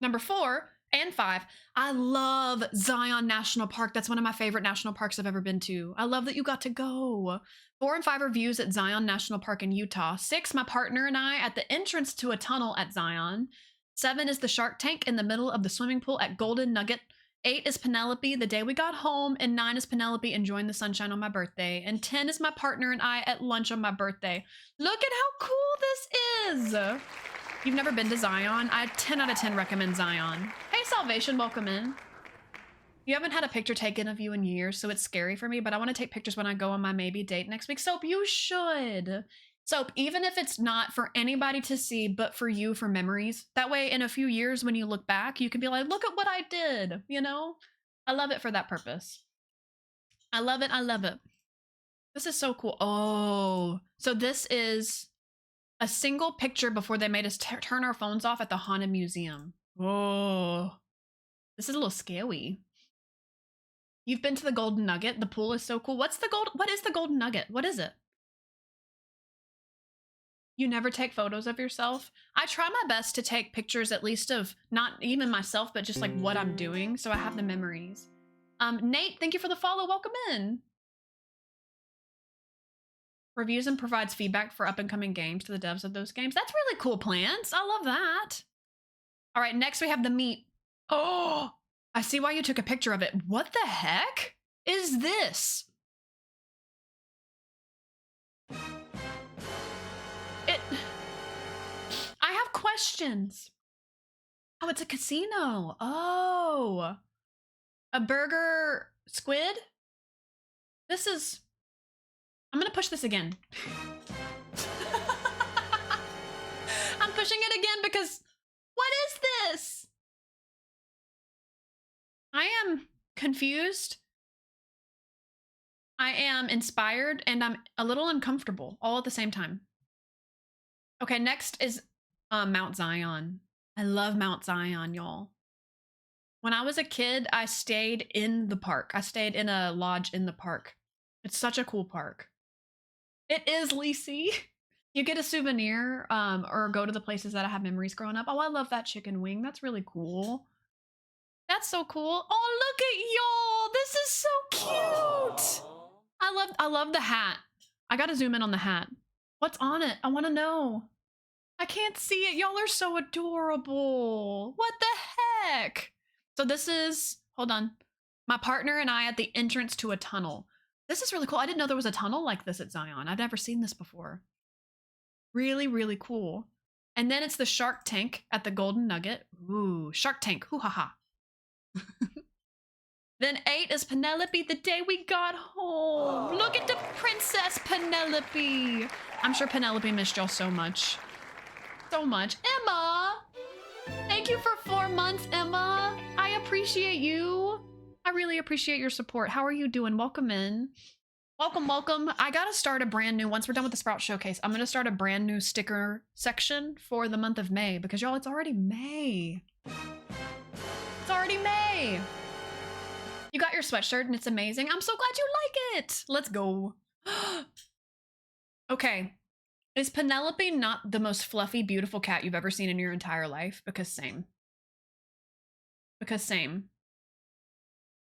Number 4 and 5, I love Zion National Park. That's one of my favorite national parks I've ever been to. I love that you got to go. 4 and 5 are views at Zion National Park in Utah. 6, my partner and I at the entrance to a tunnel at Zion. 7 is the shark tank in the middle of the swimming pool at Golden Nugget. 8 is Penelope the day we got home, and 9 is Penelope enjoying the sunshine on my birthday, and 10 is my partner and I at lunch on my birthday. Look at how cool this is. You've never been to Zion? I 10 out of 10 recommend Zion. Hey, Salvation, welcome in. You haven't had a picture taken of you in years, so it's scary for me, but I want to take pictures when I go on my maybe date next week. Soap, you should. Soap, even if it's not for anybody to see, but for you, for memories. That way, in a few years, when you look back, you can be like, look at what I did, you know? I love it for that purpose. I love it. I love it. This is so cool. Oh, so this is a single picture before they made us turn our phones off at the Haunted Museum. Oh, this is a little scary. You've been to the Golden Nugget. The pool is so cool. What is the Golden Nugget? What is it? You never take photos of yourself? I try my best to take pictures at least of not even myself, but just like what I'm doing. So I have the memories. Nate, thank you for the follow. Welcome in. Reviews and provides feedback for up and coming games to the devs of those games. That's really cool, Plants. I love that. All right, next we have the meat. Oh, I see why you took a picture of it. What the heck is this? I have questions. Oh, it's a casino. Oh, a burger squid? I'm gonna push this again. I'm pushing it again because what is this? I am confused. I am inspired and I'm a little uncomfortable all at the same time. Okay, next is Mount Zion. I love Mount Zion, y'all. When I was a kid, I stayed in the park. I stayed in a lodge in the park. It's such a cool park. It is, Lacey. You get a souvenir or go to the places that I have memories growing up. Oh, I love that chicken wing. That's really cool. That's so cool. Oh, look at y'all. This is so cute. I love the hat. I gotta zoom in on the hat. What's on it? I want to know. I can't see it. Y'all are so adorable. What the heck? So this is, hold on, my partner and I at the entrance to a tunnel. This is really cool. I didn't know there was a tunnel like this at Zion. I've never seen this before. Really, really cool. And then it's the Shark Tank at the Golden Nugget. Ooh, Shark Tank. Hoo ha ha. Then 8 is Penelope the day we got home. Look at the Princess Penelope. I'm sure Penelope missed y'all so much. So much. Emma! Thank you for 4 months, Emma. I appreciate you. I really appreciate your support. How are you doing? Welcome in. Welcome, welcome. I gotta start a brand new, once we're done with the Sprout Showcase, I'm gonna start a brand new sticker section for the month of May because y'all, it's already May. It's already May. You got your sweatshirt and it's amazing. I'm so glad you like it. Let's go. Okay. Is Penelope not the most fluffy, beautiful cat you've ever seen in your entire life? Because same. Because same.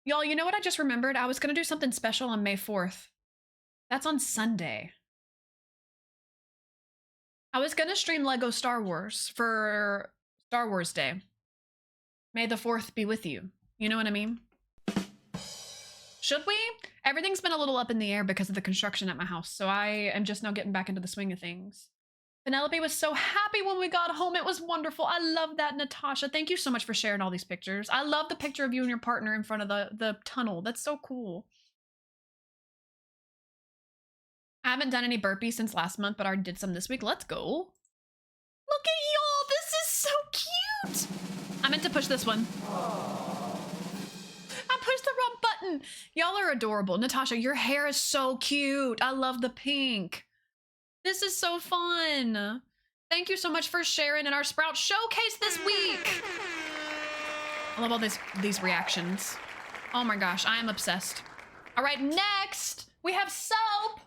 Y'all, you know what I just remembered? I was going to do something special on May 4th. That's on Sunday. I was going to stream Lego Star Wars for Star Wars Day. May the 4th be with you. You know what I mean? Should we? Everything's been a little up in the air because of the construction at my house, so I am just now getting back into the swing of things. Penelope was so happy when we got home. It was wonderful. I love that, Natasha. Thank you so much for sharing all these pictures. I love the picture of you and your partner in front of the tunnel. That's so cool. I haven't done any burpees since last month, but I already did some this week. Let's go. Look at y'all. This is so cute. I meant to push this one. Push the wrong button. Y'all are adorable. Natasha, your hair is so cute. I love the pink. This is so fun. Thank you so much for sharing in our Sprout Showcase this week. I love all these reactions. Oh my gosh, I am obsessed. All right, next we have Soap.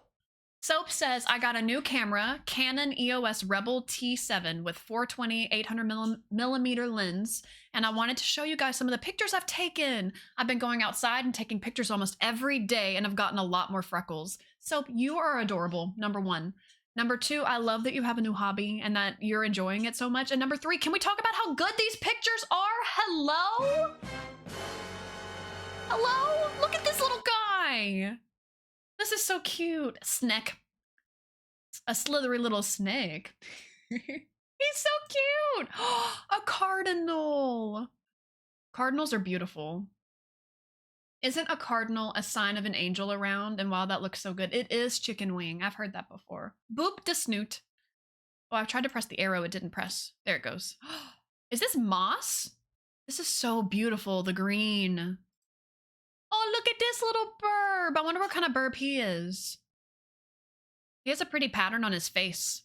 Soap says, I got a new camera, Canon EOS Rebel T7 with 420 800mm lens, and I wanted to show you guys some of the pictures I've taken. I've been going outside and taking pictures almost every day, and I've gotten a lot more freckles. Soap, you are adorable, number 1. Number 2, I love that you have a new hobby and that you're enjoying it so much. And number 3, can we talk about how good these pictures are? Hello? Hello? Look at this little guy. This is so cute. Snake. A slithery little snake. He's so cute. A cardinal. Cardinals are beautiful. Isn't a cardinal a sign of an angel around? And wow, that looks so good. It is chicken wing. I've heard that before. Boop de snoot. Oh, I've tried to press the arrow. It didn't press. There it goes. Is this moss? This is so beautiful. The green. Oh, look at this little burb. I wonder what kind of burb he is. He has a pretty pattern on his face.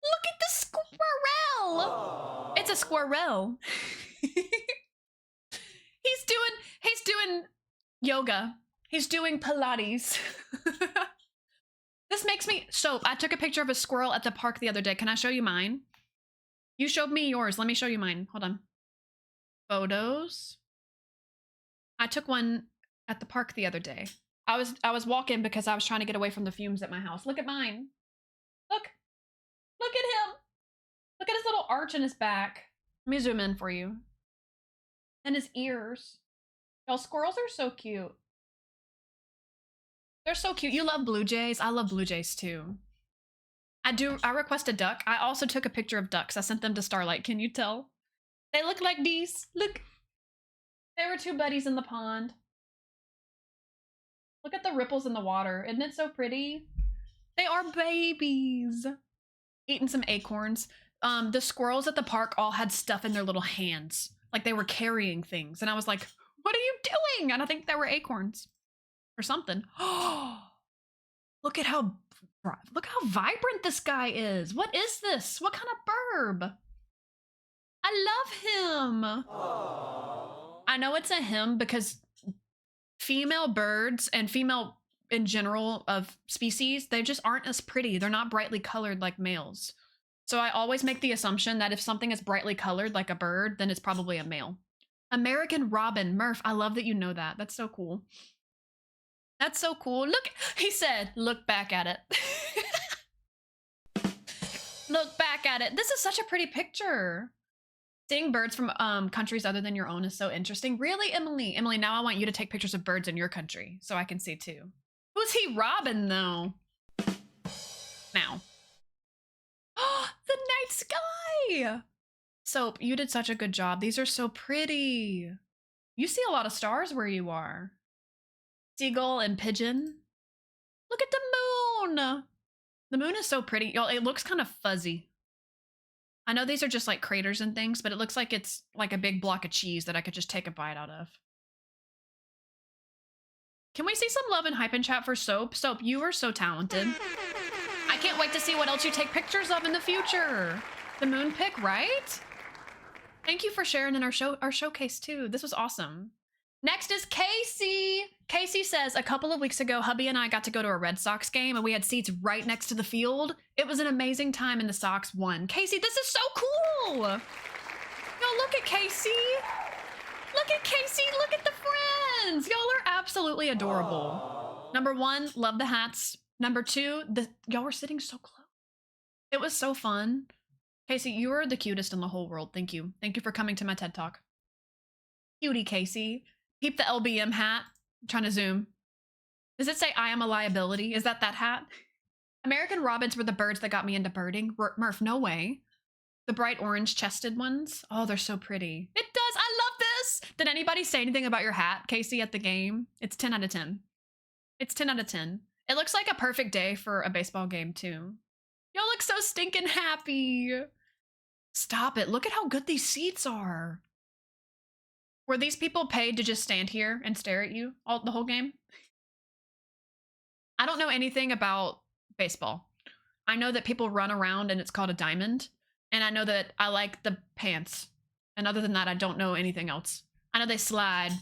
Look at the squirrel. It's a squirrel. He's doing yoga. He's doing Pilates. This makes me soap. I took a picture of a squirrel at the park the other day. Can I show you mine? You showed me yours. Let me show you mine. Hold on. Photos. I took one at the park the other day. I was walking because I was trying to get away from the fumes at my house. Look at mine. Look. Look at him. Look at his little arch in his back. Let me zoom in for you. And his ears. Y'all, squirrels are so cute. They're so cute. You love blue jays? I love blue jays too. I request a duck. I also took a picture of ducks. I sent them to Starlight. Can you tell? They look like these. Look. They were two buddies in the pond. Look at the ripples in the water. Isn't it so pretty? They are babies. Eating some acorns. The squirrels at the park all had stuff in their little hands. Like they were carrying things. And I was like, what are you doing? And I think they were acorns. Or something. Oh, look how vibrant this guy is. What is this? What kind of burb? I love him. Aww. I know it's a him because female birds and female in general of species, they just aren't as pretty. They're not brightly colored like males. So I always make the assumption that if something is brightly colored like a bird, then it's probably a male. American Robin. Murph, I love that you know that. That's so cool. That's so cool. Look, he said, look back at it. Look back at it. This is such a pretty picture. Seeing birds from countries other than your own is so interesting. Really, Emily? Emily, now I want you to take pictures of birds in your country so I can see too. Who's he Robin, though? Now. Oh, the night sky! Soap, you did such a good job. These are so pretty. You see a lot of stars where you are. Seagull and pigeon. Look at the moon. The moon is so pretty. Y'all, it looks kind of fuzzy. I know these are just like craters and things, but it looks like it's like a big block of cheese that I could just take a bite out of. Can we see some love and hype in chat for Soap? Soap, you are so talented. I can't wait to see what else you take pictures of in the future. The moon pic, right? Thank you for sharing in our showcase too. This was awesome. Next is Casey. Casey says, a couple of weeks ago, hubby and I got to go to a Red Sox game and we had seats right next to the field. It was an amazing time and the Sox won. Casey, this is so cool. Yo, look at Casey. Look at Casey. Look at the friends. Y'all are absolutely adorable. Number one, love the hats. Number two, y'all were sitting so close. It was so fun. Casey, you are the cutest in the whole world. Thank you. Thank you for coming to my TED Talk. Cutie Casey. Keep the LBM hat. I'm trying to zoom. Does it say I am a liability? Is that hat? American robins were the birds that got me into birding. Murph, no way. The bright orange chested ones. Oh, they're so pretty. It does. I love this. Did anybody say anything about your hat, Casey, at the game? It's 10 out of 10. It's 10 out of 10. It looks like a perfect day for a baseball game, too. Y'all look so stinking happy. Stop it. Look at how good these seats are. Were these people paid to just stand here and stare at you the whole game? I don't know anything about baseball. I know that people run around and it's called a diamond. And I know that I like the pants. And other than that, I don't know anything else. I know they slide.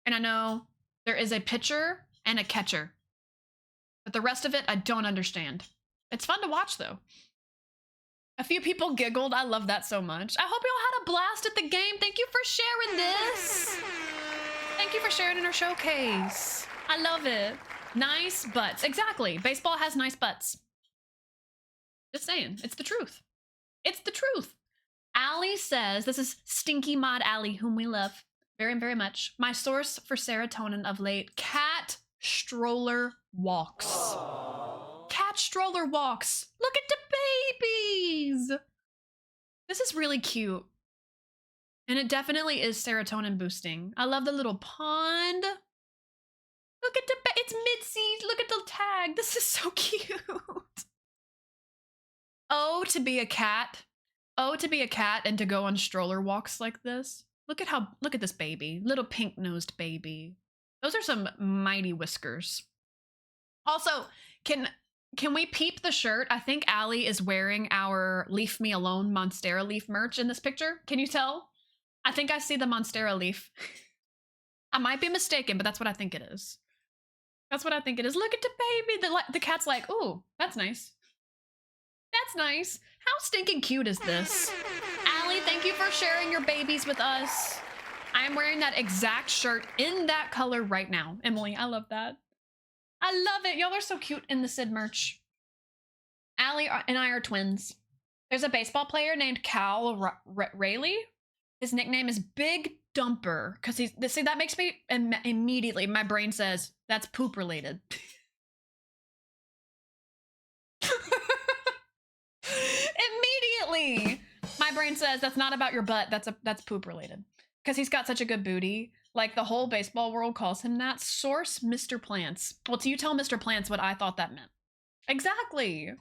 And I know there is a pitcher and a catcher. But the rest of it, I don't understand. It's fun to watch, though. A few people giggled. I love that so much. I hope y'all had a blast at the game. Thank you for sharing this. Thank you for sharing in our showcase. I love it. Nice butts. Exactly. Baseball has nice butts. Just saying. It's the truth. It's the truth. Allie says, this is Stinky Mod Allie, whom we love very, very much. My source for serotonin of late, cat stroller walks. Aww. Cat stroller walks. Look at the babies. This is really cute. And it definitely is serotonin boosting. I love the little pond. Look at it's Mitzi. Look at the tag. This is so cute. Oh, to be a cat. Oh, to be a cat and to go on stroller walks like this. Look at this baby. Little pink-nosed baby. Those are some mighty whiskers. Also, can we peep the shirt? I think Allie is wearing our Leave Me Alone Monstera leaf merch in this picture. Can you tell? I think I see the Monstera leaf. I might be mistaken, but that's what I think it is. That's what I think it is. Look at the baby. The cat's like, ooh, that's nice. That's nice. How stinking cute is this? Allie, thank you for sharing your babies with us. I'm wearing that exact shirt in that color right now. Emily, I love that. I love it. Y'all are so cute in the Sid merch. Allie and I are twins. There's a baseball player named Cal Rayleigh. His nickname is Big Dumper because see, that makes me immediately, my brain says that's poop related. Immediately, my brain says that's not about your butt. That's poop related because he's got such a good booty. Like the whole baseball world calls him that. Source Mr. Plants. Well, till you tell Mr. Plants what I thought that meant. Exactly.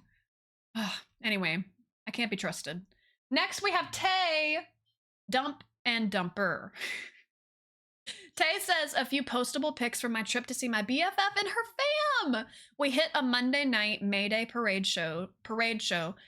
Anyway, I can't be trusted. Next, we have Tay, Dump, and Dumper. Tay says a few postable pics from my trip to see my BFF and her fam. We hit a Monday night May Day parade show.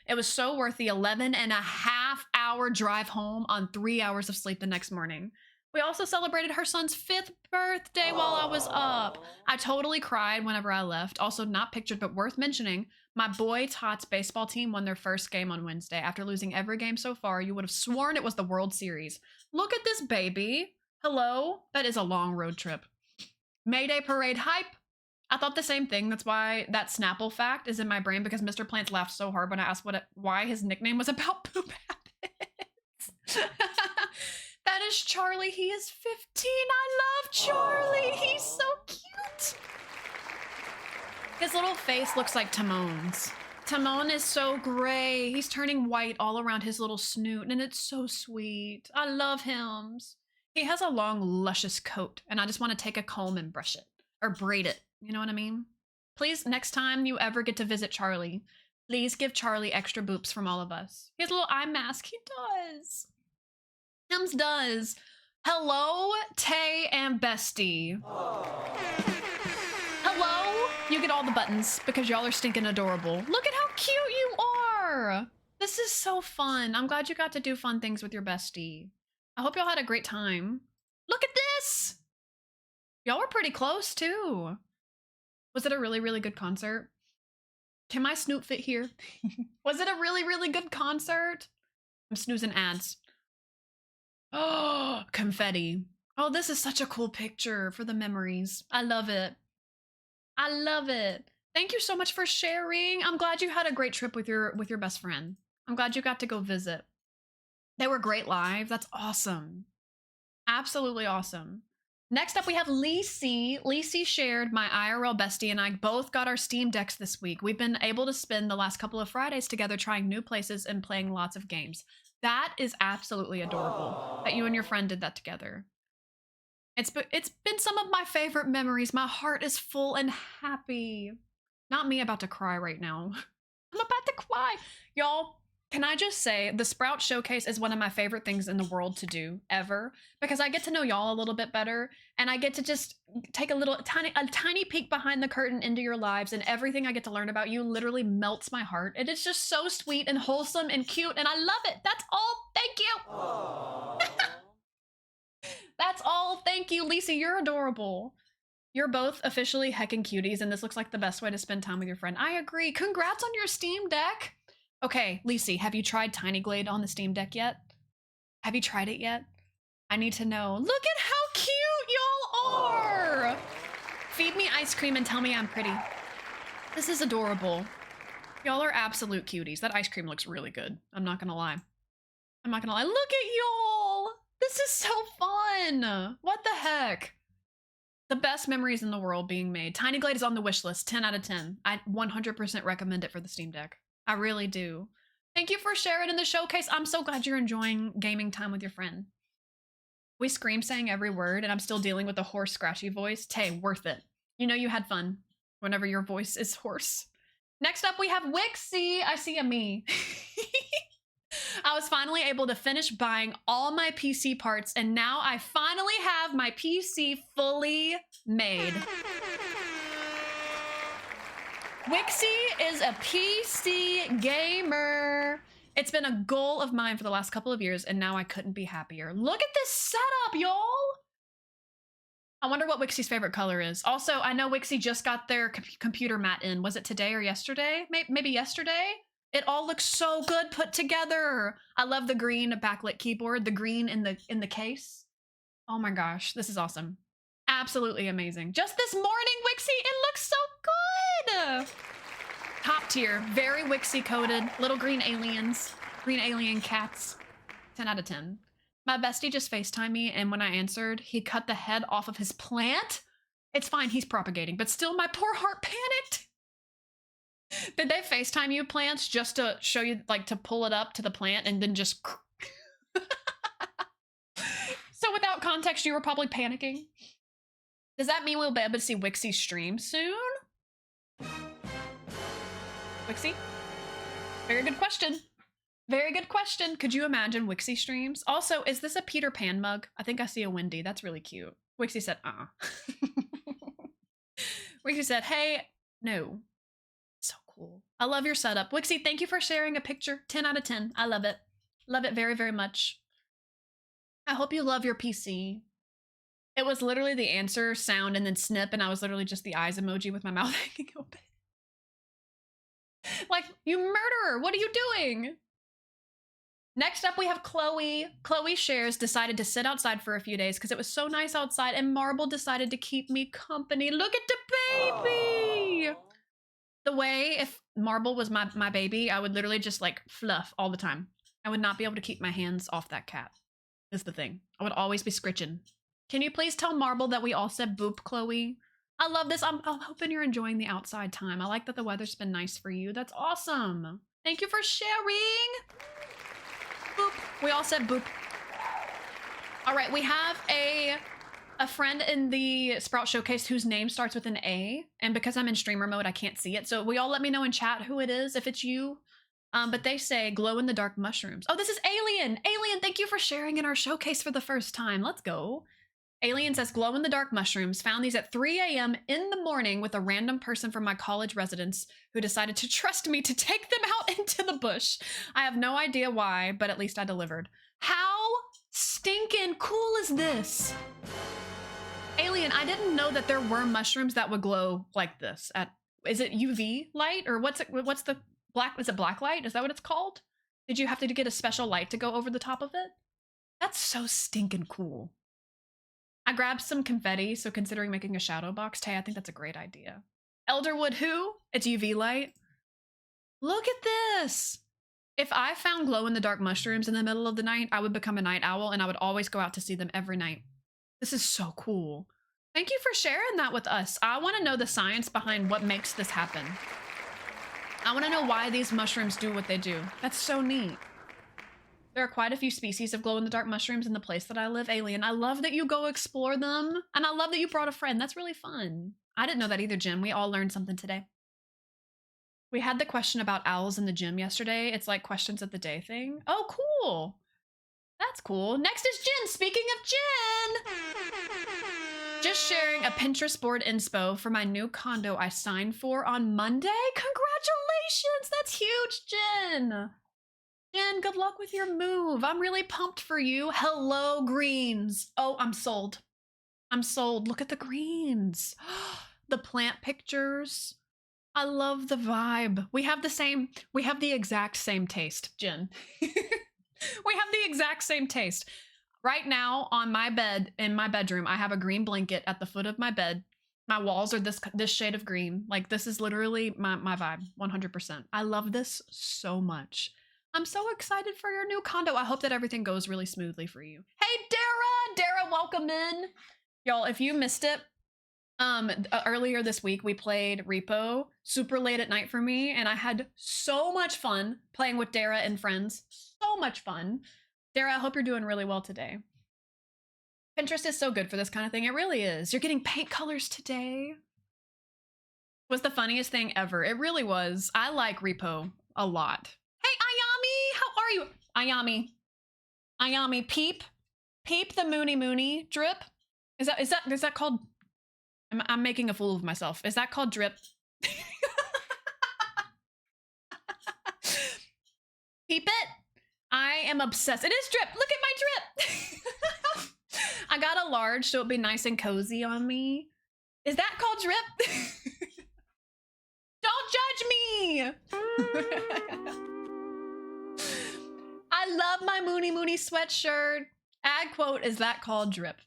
It was so worth the 11.5-hour drive home on 3 hours of sleep the next morning. We also celebrated her son's 5th birthday while I was up. I totally cried whenever I left. Also not pictured, but worth mentioning, my boy Tots baseball team won their first game on Wednesday. After losing every game so far, you would have sworn it was the World Series. Look at this baby. Hello? That is a long road trip. Mayday parade hype. I thought the same thing. That's why that Snapple fact is in my brain because Mr. Plants laughed so hard when I asked why his nickname was about poop habits. That is Charlie. He is 15. I love Charlie. He's so cute. His little face looks like Timon's. Timon is so gray. He's turning white all around his little snoot, and it's so sweet. I love him. He has a long, luscious coat, and I just want to take a comb and brush it. Or braid it. You know what I mean? Please, next time you ever get to visit Charlie, please give Charlie extra boops from all of us. He has a little eye mask. He does. Hims does. Hello, Tay and Bestie. Hello? You get all the buttons because y'all are stinking adorable. Look at how cute you are. This is so fun. I'm glad you got to do fun things with your bestie. I hope y'all had a great time. Look at this. Y'all were pretty close too. Was it a really, really good concert? Can my snoot fit here? Was it a really, really good concert? I'm snoozing ads. Oh, confetti. Oh, this is such a cool picture for the memories. I love it. I love it. Thank you so much for sharing. I'm glad you had a great trip with your best friend. I'm glad you got to go visit. They were great live. That's awesome. Absolutely awesome. Next up, we have Lacey. Lacey shared my IRL bestie and I both got our Steam Decks this week. We've been able to spend the last couple of Fridays together trying new places and playing lots of games. That is absolutely adorable that you and your friend did that together. It's been some of my favorite memories. My heart is full and happy. Not me about to cry right now. I'm about to cry. Y'all, can I just say the Sprout Showcase is one of my favorite things in the world to do ever because I get to know y'all a little bit better and I get to just take a tiny peek behind the curtain into your lives and everything I get to learn about you literally melts my heart. It is just so sweet and wholesome and cute and I love it. That's all. Thank you. That's all. Thank you, Lisa. You're adorable. You're both officially heckin' cuties and this looks like the best way to spend time with your friend. I agree. Congrats on your Steam Deck. Okay, Lacey, have you tried Tiny Glade on the Steam Deck yet? Have you tried it yet? I need to know. Look at how cute y'all are! Feed me ice cream and tell me I'm pretty. This is adorable. Y'all are absolute cuties. That ice cream looks really good. I'm not gonna lie. I'm not gonna lie. Look at y'all! This is so fun! What the heck? The best memories in the world being made. Tiny Glade is on the wish list. 10 out of 10. I 100% recommend it for the Steam Deck. I really do. Thank you for sharing in the showcase. I'm so glad you're enjoying gaming time with your friend. We scream saying every word, and I'm still dealing with a hoarse, scratchy voice. Tay, worth it. You know you had fun whenever your voice is hoarse. Next up, we have Wixie. I see a me. I was finally able to finish buying all my PC parts, and now I finally have my PC fully made. Wixie is a PC gamer. It's been a goal of mine for the last couple of years, and now I couldn't be happier. Look at this setup, y'all. I wonder what Wixie's favorite color is. Also, I know Wixie just got their computer mat in. Was it today or yesterday? Maybe yesterday? It all looks so good put together. I love the green backlit keyboard, the green in the case. Oh my gosh, this is awesome. Absolutely amazing. Just this morning, Wixie, it looks so good. Top tier, very Wixie coded, little green aliens, green alien cats. 10 out of 10. My bestie just FaceTimed me, and when I answered, he cut the head off of his plant. It's fine, he's propagating, but still my poor heart panicked. Did they FaceTime you plants just to show you, like, to pull it up to the plant and then just... So without context, you were probably panicking? Does that mean we'll be able to see Wixie stream soon? Wixie? Very good question. Very good question. Could you imagine Wixie streams? Also, is this a Peter Pan mug? I think I see a Wendy. That's really cute. Wixie said, Wixie said, hey, no. So cool. I love your setup. Wixie, thank you for sharing a picture. 10 out of 10. I love it. Love it very, very much. I hope you love your PC. It was literally the answer, sound, and then snip, and I was literally just the eyes emoji with my mouth hanging open. Like, you murderer, what are you doing? Next up, we have Chloe. Chloe shares decided to sit outside for a few days because it was so nice outside, and Marble decided to keep me company. Look at the baby! Aww. The way if Marble was my baby, I would literally just like fluff all the time. I would not be able to keep my hands off that cat, is the thing. I would always be scritching. Can you please tell Marble that we all said boop, Chloe? I love this. I'm hoping you're enjoying the outside time. I like that the weather's been nice for you. That's awesome. Thank you for sharing. Boop. We all said boop. All right, we have a friend in the Sprout Showcase whose name starts with an A, and because I'm in streamer mode, I can't see it. So we all let me know in chat who it is, if it's you. But they say glow-in-the-dark mushrooms. Oh, this is Alien. Alien, thank you for sharing in our showcase for the first time. Let's go. Alien says glow-in-the-dark mushrooms. Found these at 3 a.m. in the morning with a random person from my college residence who decided to trust me to take them out into the bush. I have no idea why, but at least I delivered. How stinking cool is this? Alien, I didn't know that there were mushrooms that would glow like this. Is it UV light or what's the black? Is it black light? Is that what it's called? Did you have to get a special light to go over the top of it? That's so stinking cool. I grabbed some confetti, so considering making a shadow box, Tay, I think that's a great idea. Elderwood who? It's UV light. Look at this. If I found glow-in-the-dark mushrooms in the middle of the night, I would become a night owl and I would always go out to see them every night. This is so cool. Thank you for sharing that with us. I want to know the science behind what makes this happen. I want to know why these mushrooms do what they do. That's so neat. There are quite a few species of glow-in-the-dark mushrooms in the place that I live, Alien. I love that you go explore them, and I love that you brought a friend. That's really fun. I didn't know that either, Jim. We all learned something today. We had the question about owls in the gym yesterday. It's like questions of the day thing. Oh, cool. That's cool. Next is Jen. Speaking of Jen, just sharing a Pinterest board inspo for my new condo I signed for on Monday. Congratulations. That's huge, Jen. Jen, good luck with your move. I'm really pumped for you. Hello, greens. Oh, I'm sold. I'm sold. Look at the greens. The plant pictures. I love the vibe. We have the exact same taste, Jen. We have the exact same taste. Right now, on my bed, in my bedroom, I have a green blanket at the foot of my bed. My walls are this shade of green. Like, this is literally my vibe, 100%. I love this so much. I'm so excited for your new condo. I hope that everything goes really smoothly for you. Hey, Dara! Dara, welcome in. Y'all, if you missed it, earlier this week, we played Repo super late at night for me, and I had so much fun playing with Dara and friends. So much fun. Dara, I hope you're doing really well today. Pinterest is so good for this kind of thing. It really is. You're getting paint colors today. Was the funniest thing ever. It really was. I like Repo a lot. Hey, Ayami, how are you? Ayami, peep the Moony drip. Is that called? I'm making a fool of myself. Is that called drip? Peep it. I am obsessed. It is drip. Look at my drip. I got a large so it'd be nice and cozy on me. Is that called drip? Don't judge me. I love my Moony sweatshirt. Ad quote, is that called drip?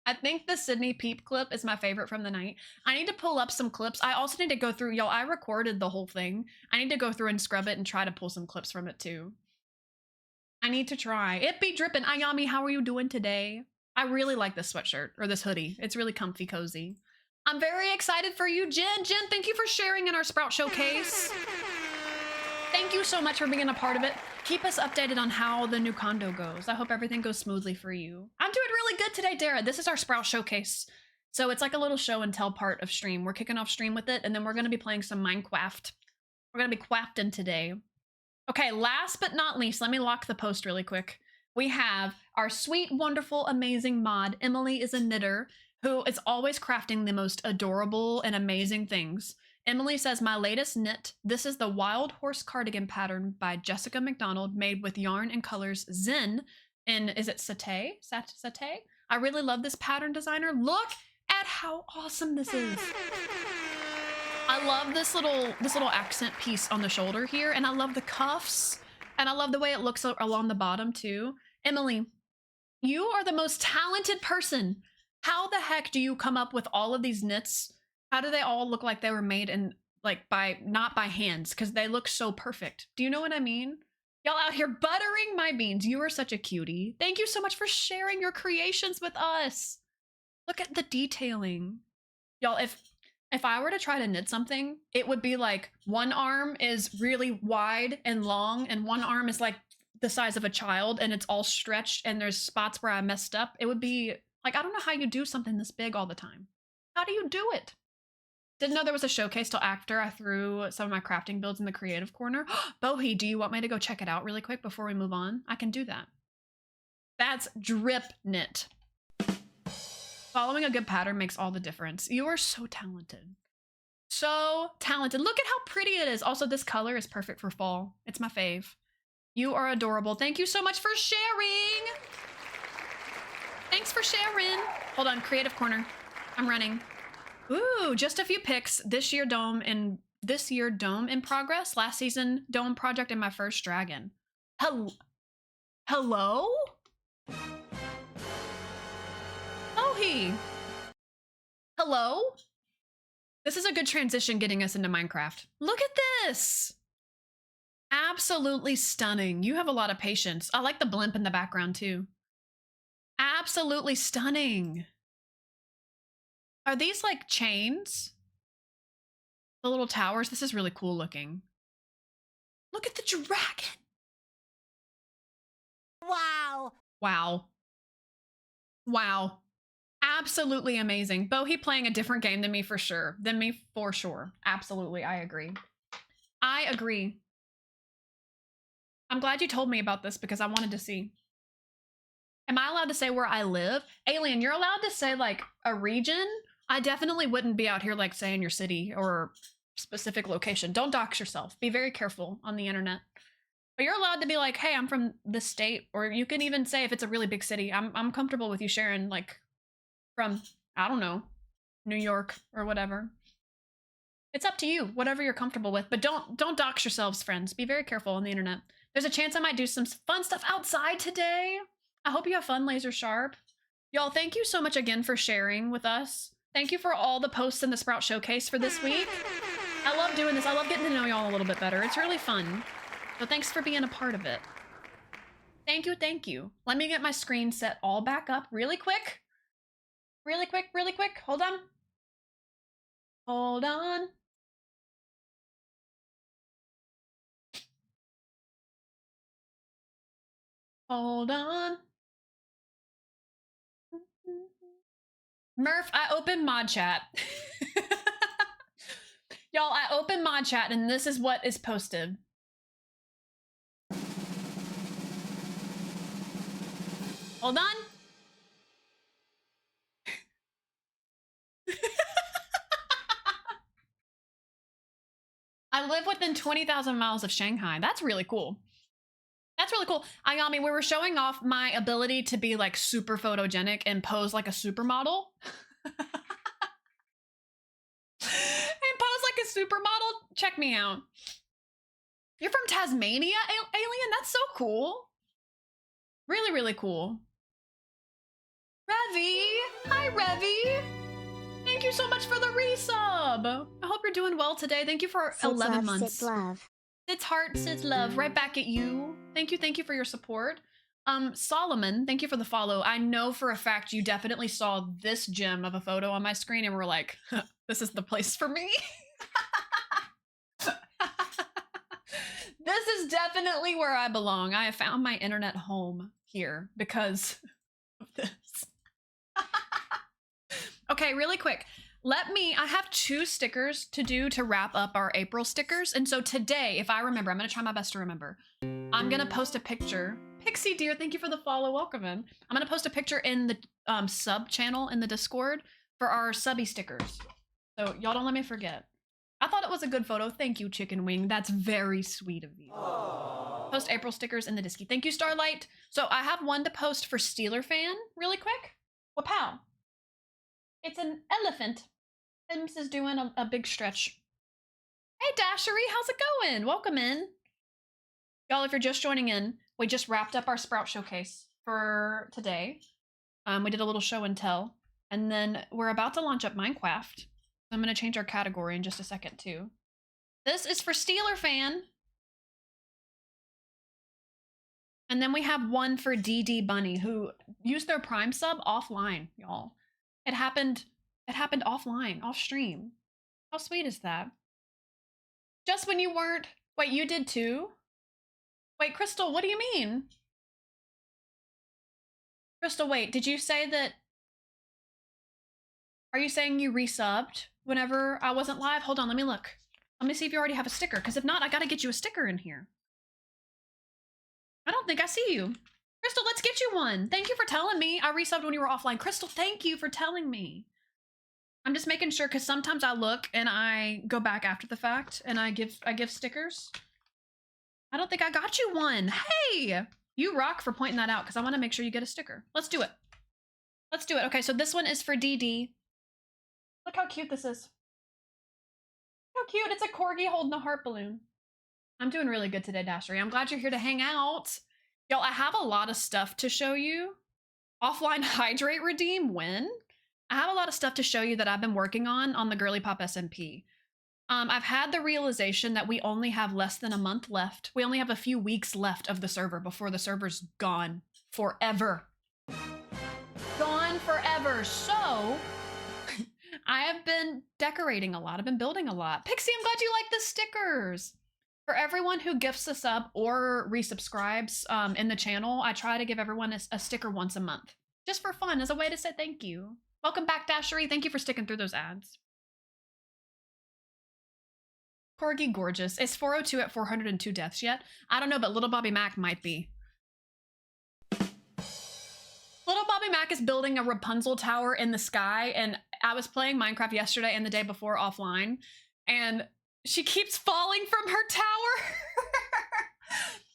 I think the Sydney Peep clip is my favorite from the night. I need to pull up some clips. I also need to go through, y'all, I recorded the whole thing. I need to go through and scrub it and try to pull some clips from it too. I need to try. It be dripping. Ayami, how are you doing today? I really like this sweatshirt, or this hoodie. It's really comfy, cozy. I'm very excited for you, Jen. Jen, thank you for sharing in our Sprout Showcase. Thank you so much for being a part of it. Keep us updated on how the new condo goes. I hope everything goes smoothly for you. I'm doing really good today, Dara. This is our Sprout Showcase. So it's like a little show and tell part of stream. We're kicking off stream with it, and then we're going to be playing some Minecraft. We're going to be quafting today. Okay, last but not least, let me lock the post really quick. We have our sweet, wonderful, amazing mod. Emily is a knitter who is always crafting the most adorable and amazing things. Emily says, my latest knit, this is the Wild Horse Cardigan pattern by Jessica McDonald, made with yarn and colors Zen in, is it Satay? Satay? I really love this pattern designer. Look at how awesome this is. I love this little accent piece on the shoulder here, and I love the cuffs, and I love the way it looks along the bottom too. Emily, you are the most talented person. How the heck do you come up with all of these knits? How do they all look like they were made in, like, not by hands? Because they look so perfect. Do you know what I mean? Y'all out here buttering my beans. You are such a cutie. Thank you so much for sharing your creations with us. Look at the detailing. Y'all, if I were to try to knit something, it would be like one arm is really wide and long, and one arm is like the size of a child, and it's all stretched, and there's spots where I messed up. It would be like, I don't know how you do something this big all the time. How do you do it? Didn't know there was a showcase till after I threw some of my crafting builds in the creative corner. Bohi, do you want me to go check it out really quick before we move on? I can do that. That's drip knit. Following a good pattern makes all the difference. You are so talented. So talented. Look at how pretty it is. Also, this color is perfect for fall. It's my fave. You are adorable. Thank you so much for sharing. Thanks for sharing. Hold on, creative corner. I'm running. Ooh, just a few pics. This year dome in progress. Last season dome project and my first dragon. Hello? Bohi. Hello? This is a good transition getting us into Minecraft. Look at this. Absolutely stunning. You have a lot of patience. I like the blimp in the background too. Absolutely stunning. Are these like chains? The little towers? This is really cool looking. Look at the dragon. Wow. Wow. Wow. Absolutely amazing. Bohi playing a different game than me for sure. Absolutely, I agree. I agree. I'm glad you told me about this because I wanted to see. Am I allowed to say where I live? Alien, you're allowed to say like a region. I definitely wouldn't be out here like saying your city or specific location. Don't dox yourself. Be very careful on the internet. But you're allowed to be like, hey, I'm from this state. Or you can even say if it's a really big city. I'm comfortable with you sharing like from, I don't know, New York or whatever. It's up to you, whatever you're comfortable with. But don't dox yourselves, friends. Be very careful on the internet. There's a chance I might do some fun stuff outside today. I hope you have fun, Laser Sharp. Y'all, thank you so much again for sharing with us. Thank you for all the posts in the Sprout Showcase for this week. I love doing this. I love getting to know y'all a little bit better. It's really fun. So thanks for being a part of it. Thank you, thank you. Let me get my screen set all back up really quick. Really quick. Hold on. Hold on. Hold on. Murph, I opened mod chat. Y'all, I opened mod chat and this is what is posted. Hold on. I live within 20,000 miles of Shanghai. That's really cool. That's really cool. Ayami, we were showing off my ability to be like super photogenic and pose like a supermodel. And pose like a supermodel? Check me out. You're from Tasmania, Alien? That's so cool. Really, really cool. Revy! Hi, Revy! Thank you so much for the resub! I hope you're doing well today. Thank you for 11 months. Sit love. It's heart, it's love. Right back at you. Thank you for your support. Solomon, thank you for the follow. I know for a fact you definitely saw this gem of a photo on my screen and were like, this is the place for me. This is definitely where I belong. I have found my internet home here because of this. Okay, really quick. I have 2 stickers to do to wrap up our April stickers. And so today, if I remember, I'm going to try my best to remember. I'm going to post a picture. Pixie dear, thank you for the follow. Welcome in. I'm going to post a picture in the sub channel in the Discord for our subby stickers. So y'all don't let me forget. I thought it was a good photo. Thank you, Chicken Wing. That's very sweet of you. Aww. Post April stickers in the Disky. Thank you, Starlight. So I have one to post for Steeler Fan really quick. Wapow. It's an elephant. Sims is doing a big stretch. Hey, Dashery, how's it going? Welcome in. Y'all, if you're just joining in, we just wrapped up our Sprout Showcase for today. We did a little show and tell. And then we're about to launch up Minecraft. I'm going to change our category in just a second, too. This is for Steeler Fan. And then we have one for DD Bunny, who used their Prime sub offline, y'all. It happened offline, off stream. How sweet is that? Just when you weren't... Wait, you did too? Wait, Crystal, what do you mean? Crystal, wait, did you say that... Are you saying you resubbed whenever I wasn't live? Hold on, let me look. Let me see if you already have a sticker, because if not, I gotta get you a sticker in here. I don't think I see you. Crystal, let's get you one. Thank you for telling me. I resubbed when you were offline. Crystal, thank you for telling me. I'm just making sure, because sometimes I look and I go back after the fact and I give stickers. I don't think I got you one. Hey, you rock for pointing that out, because I want to make sure you get a sticker. Let's do it. Let's do it. Okay, so this one is for DD. Look how cute this is. How cute. It's a corgi holding a heart balloon. I'm doing really good today, Dashery. I'm glad you're here to hang out. Y'all, I have a lot of stuff to show you. Offline hydrate redeem when? I have a lot of stuff to show you that I've been working on the Girlypop SMP. I've had the realization that we only have less than a month left. We only have a few weeks left of the server before the server's gone forever. Gone forever. So I have been decorating a lot. I've been building a lot. Pixie, I'm glad you like the stickers. For everyone who gifts a sub or resubscribes in the channel, I try to give everyone a sticker once a month. Just for fun, as a way to say thank you. Welcome back, Dashery. Thank you for sticking through those ads. Corgi gorgeous. Is 402 at 402 deaths yet? I don't know, but Little Bobby Mac might be. Little Bobby Mac is building a Rapunzel tower in the sky, and I was playing Minecraft yesterday and the day before offline, and she keeps falling from her tower.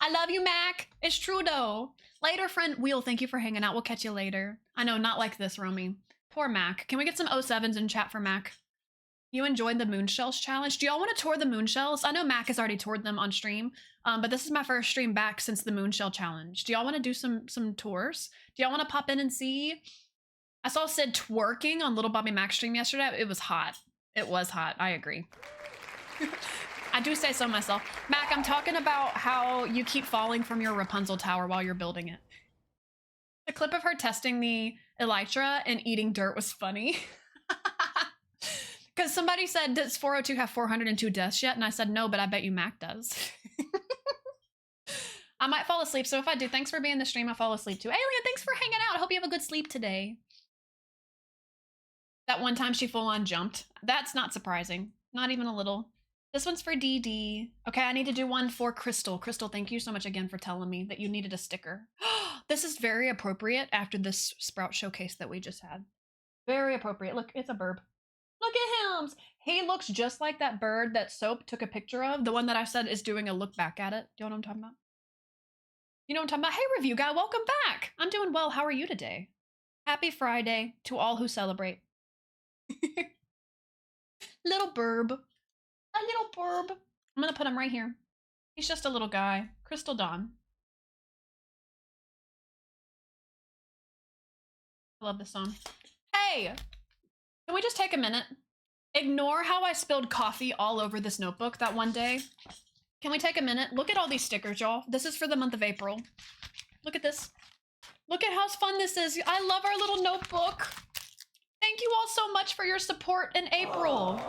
I love you, Mac. It's true, though. Later, friend Wheel, thank you for hanging out. We'll catch you later. I know, not like this, Romy. Poor Mac. Can we get some 07s in chat for Mac? You enjoyed the Moonshells challenge? Do y'all want to tour the Moonshells? I know Mac has already toured them on stream, but this is my first stream back since the Moonshell challenge. Do y'all want to do some tours? Do y'all want to pop in and see? I saw Sid twerking on Little Bobby Mac's stream yesterday. It was hot. It was hot. I agree. I do say so myself. Mac, I'm talking about how you keep falling from your Rapunzel tower while you're building it. The clip of her testing the elytra and eating dirt was funny. Because somebody said, does 402 have 402 deaths yet? And I said, no, but I bet you Mac does. I might fall asleep, so if I do, thanks for being in the stream. I'll fall asleep too. Alien, thanks for hanging out. I hope you have a good sleep today. That one time she full on jumped. That's not surprising. Not even a little. This one's for DD. Okay, I need to do one for Crystal. Crystal, thank you so much again for telling me that you needed a sticker. This is very appropriate after this Sprout showcase that we just had. Very appropriate. Look, it's a burb. Look at him. He looks just like that bird that Soap took a picture of. The one that I said is doing a look back at it. Do you know what I'm talking about? You know what I'm talking about? Hey, review guy, welcome back. I'm doing well. How are you today? Happy Friday to all who celebrate. Little burb. A little burb. I'm gonna put him right here. He's just a little guy. Crystal Dawn. I love this song. Hey! Can we just take a minute? Ignore how I spilled coffee all over this notebook that one day. Can we take a minute? Look at all these stickers, y'all. This is for the month of April. Look at this. Look at how fun this is. I love our little notebook. Thank you all so much for your support in April.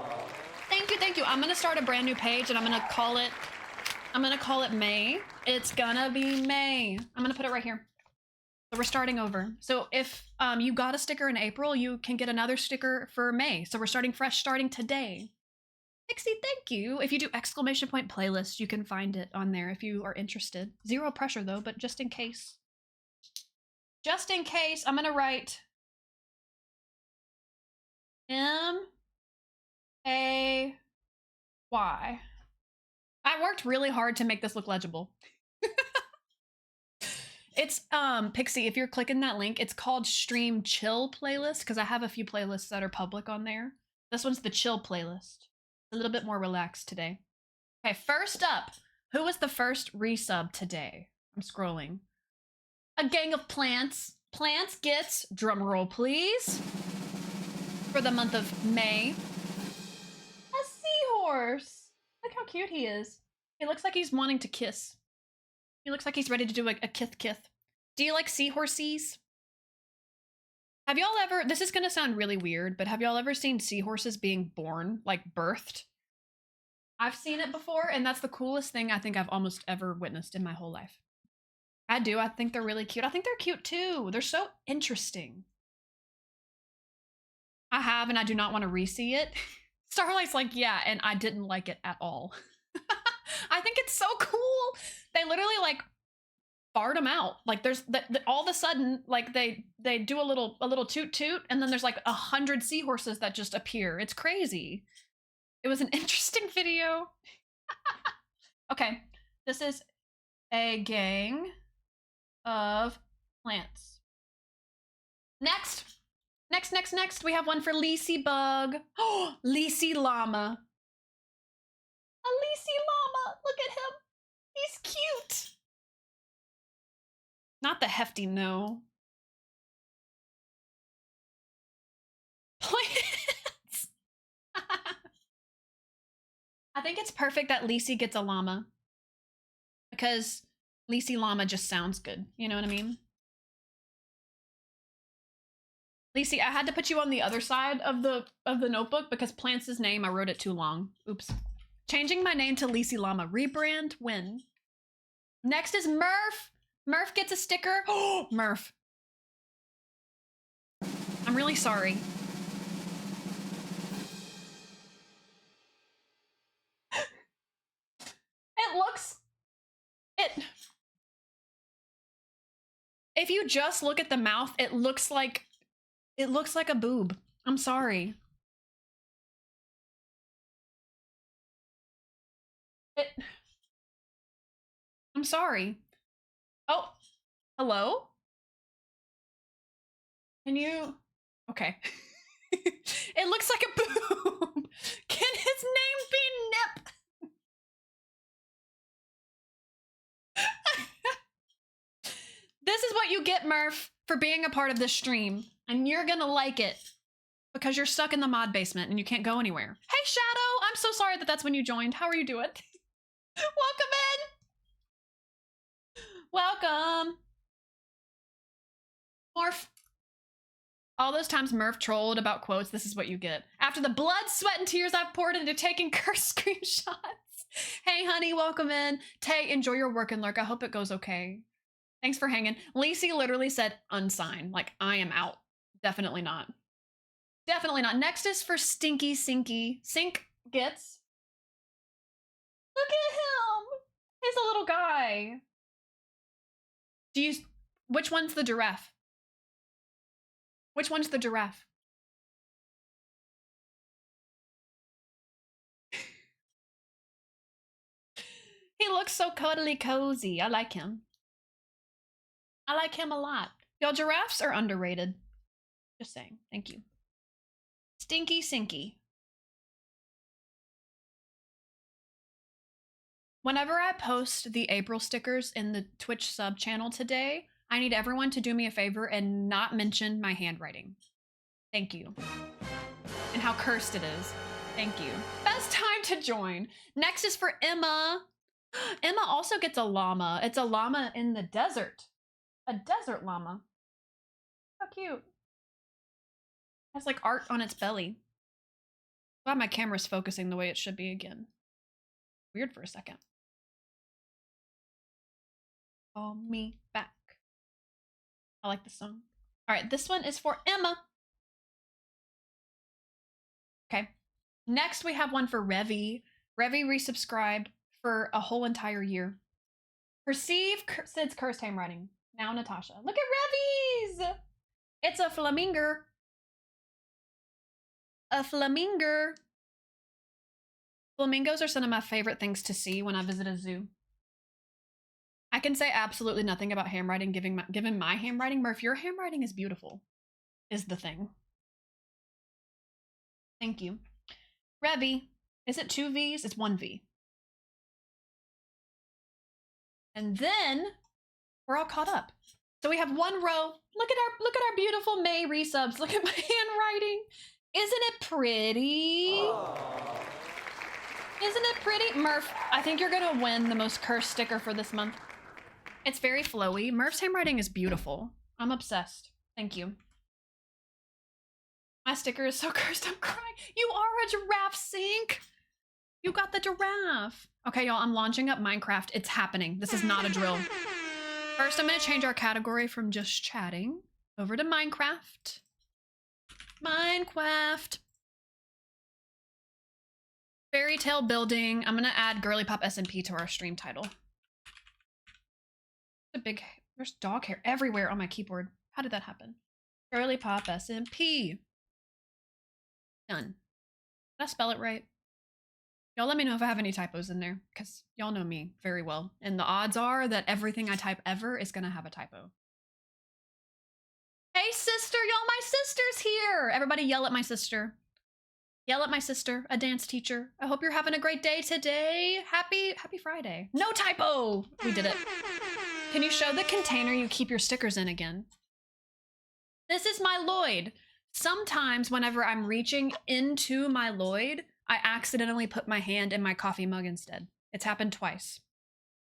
Thank you, thank you. I'm gonna start a brand new page and I'm gonna call it May. It's gonna be May. I'm gonna put it right here. So we're starting over. So if you got a sticker in April, you can get another sticker for May. So we're starting fresh starting today. Pixie, thank you. If you do exclamation point playlist, you can find it on there if you are interested. Zero pressure though, but just in case. Just in case, I'm gonna write M-A-Y. I worked really hard to make this look legible. It's, Pixie, if you're clicking that link, it's called Stream Chill Playlist, because I have a few playlists that are public on there. This one's the Chill Playlist. A little bit more relaxed today. Okay, first up, who was the first resub today? I'm scrolling. A gang of plants. Plants gets, drumroll please, for the month of May, a seahorse. Look how cute he is. He looks like he's wanting to kiss. He looks like he's ready to do a kith. Do you like seahorses? Have y'all ever, this is gonna sound really weird, but have y'all ever seen seahorses being born, like birthed? I've seen it before, and that's the coolest thing I think I've almost ever witnessed in my whole life. I do, I think they're really cute. I think they're cute too. They're so interesting. I have, and I do not want to re-see it. Starlight's like, yeah, and I didn't like it at all. I think it's so cool. They literally like fart them out. Like there's all of a sudden, like they do a little toot toot, and then there's like 100 seahorses that just appear. It's crazy. It was an interesting video. Okay, this is a gang of plants. Next, we have one for Lacey Bug. Oh, Lacey Llama. A Lacey Llama. Look at him. He's cute. Not the hefty no. Plants. I think it's perfect that Lacey gets a llama, because Lacey Llama just sounds good. You know what I mean? Lacey, I had to put you on the other side of the notebook because Plants' name, I wrote it too long. Oops. Changing my name to Lacey Llama. Rebrand win. Next is Murph. Murph gets a sticker. Oh, Murph. I'm really sorry. If you just look at the mouth, it looks like a boob. I'm sorry. I'm sorry. Oh, hello? Can you? Okay. It looks like a boob. Can his name be Nip? This is what you get, Murph, for being a part of this stream. And you're gonna like it. Because you're stuck in the mod basement and you can't go anywhere. Hey, Shadow! I'm so sorry that that's when you joined. How are you doing? Welcome in! Welcome! Morph. All those times Murph trolled about quotes, this is what you get. After the blood, sweat, and tears I've poured into taking curse screenshots. Hey, honey, welcome in. Tay, enjoy your work and lurk. I hope it goes okay. Thanks for hanging. Lacey literally said unsign. Like, I am out. Definitely not. Definitely not. Next is for Stinky Sinky. Sink gets. Look at him. He's a little guy. Do you? Which one's the giraffe? Which one's the giraffe? He looks so cuddly cozy. I like him. I like him a lot. Y'all, giraffes are underrated. Just saying. Thank you. Stinky Sinky. Whenever I post the April stickers in the Twitch sub channel today, I need everyone to do me a favor and not mention my handwriting. Thank you. And how cursed it is. Thank you. Best time to join. Next is for Emma. Emma also gets a llama. It's a llama in the desert. A desert llama. How cute. It has like art on its belly. Glad my camera's focusing the way it should be again. Weird for a second. Call me back. I like the song. All right, this one is for Emma. Okay. Next, we have one for Revy. Revy resubscribed for a whole entire year. Perceive Sid's cursed handwriting. Now Natasha. Look at Revy's! It's a flamingo. A flamingo. Flamingos are some of my favorite things to see when I visit a zoo. I can say absolutely nothing about handwriting given my handwriting. Murph, your handwriting is beautiful, is the thing. Thank you. Revy, is it 2 V's? It's 1 V. And then we're all caught up. So we have one row. Look at our beautiful May resubs. Look at my handwriting. Isn't it pretty? Aww. Isn't it pretty? Murph, I think you're gonna win the most cursed sticker for this month. It's very flowy. Murph's handwriting is beautiful. I'm obsessed. Thank you. My sticker is so cursed, I'm crying. You are a giraffe, Sink. You got the giraffe. Okay, y'all, I'm launching up Minecraft. It's happening. This is not a drill. First, I'm gonna change our category from just chatting over to Minecraft. Minecraft. Fairytale building. I'm gonna add Girlypop SMP to our stream title. There's dog hair everywhere on my keyboard. How did that happen? Girlypop SMP. Done. Did I spell it right? Y'all let me know if I have any typos in there, because y'all know me very well. And the odds are that everything I type ever is gonna have a typo. Hey sister, y'all, my sister's here! Everybody yell at my sister. Yell at my sister, a dance teacher. I hope you're having a great day today. Happy Friday. No typo! We did it. Can you show the container you keep your stickers in again? This is my Lloyd. Sometimes whenever I'm reaching into my Lloyd, I accidentally put my hand in my coffee mug instead. It's happened twice.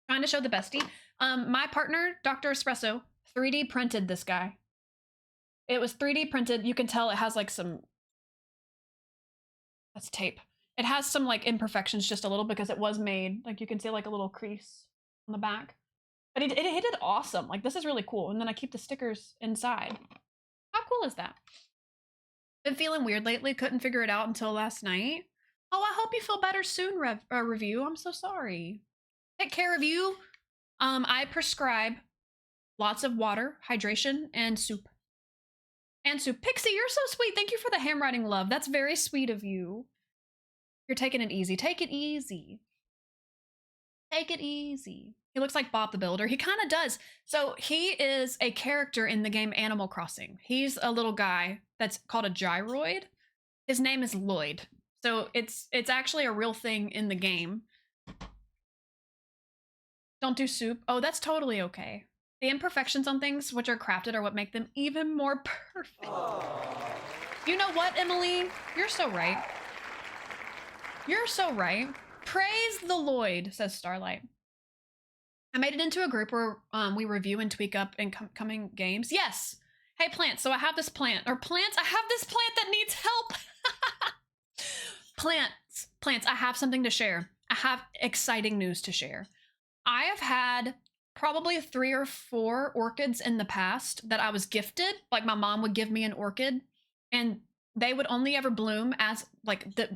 Trying to show the bestie. My partner, Dr. Espresso, 3D printed this guy. It was 3D printed. You can tell it has like some... That's tape. It has some like imperfections just a little because it was made. Like you can see like a little crease on the back. But it did awesome. Like this is really cool. And then I keep the stickers inside. How cool is that? Been feeling weird lately. Couldn't figure it out until last night. Oh, I hope you feel better soon, Review. I'm so sorry. Take care of you. I prescribe lots of water, hydration, and soup. And soup. Pixie, you're so sweet. Thank you for the handwriting love. That's very sweet of you. You're taking it easy. Take it easy. Take it easy. He looks like Bob the Builder. He kind of does. So he is a character in the game Animal Crossing. He's a little guy that's called a gyroid. His name is Lloyd. So it's actually a real thing in the game. Don't do soup. Oh, that's totally okay. The imperfections on things which are crafted are what make them even more perfect. Aww. You know what, Emily? You're so right. You're so right. Praise the Lloyd, says Starlight. I made it into a group where we review and tweak up incoming games. Yes. Hey, plants. So I have this plant. Or plants. I have this plant that needs help. Plants. I have something to share. I have exciting news to share. I have had probably 3 or 4 orchids in the past that I was gifted. Like my mom would give me an orchid. And they would only ever bloom as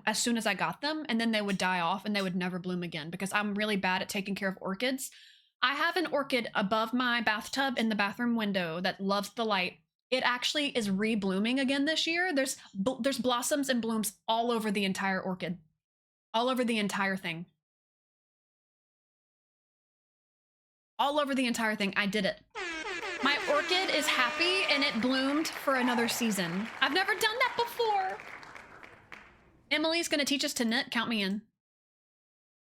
as soon as I got them, and then they would die off and they would never bloom again because I'm really bad at taking care of orchids. I have an orchid above my bathtub in the bathroom window that loves the light. It actually is re-blooming again this year. There's blossoms and blooms all over the entire orchid. All over the entire thing. All over the entire thing. I did it. My orchid is happy and it bloomed for another season. I've never done that before. Emily's gonna teach us to knit. Count me in.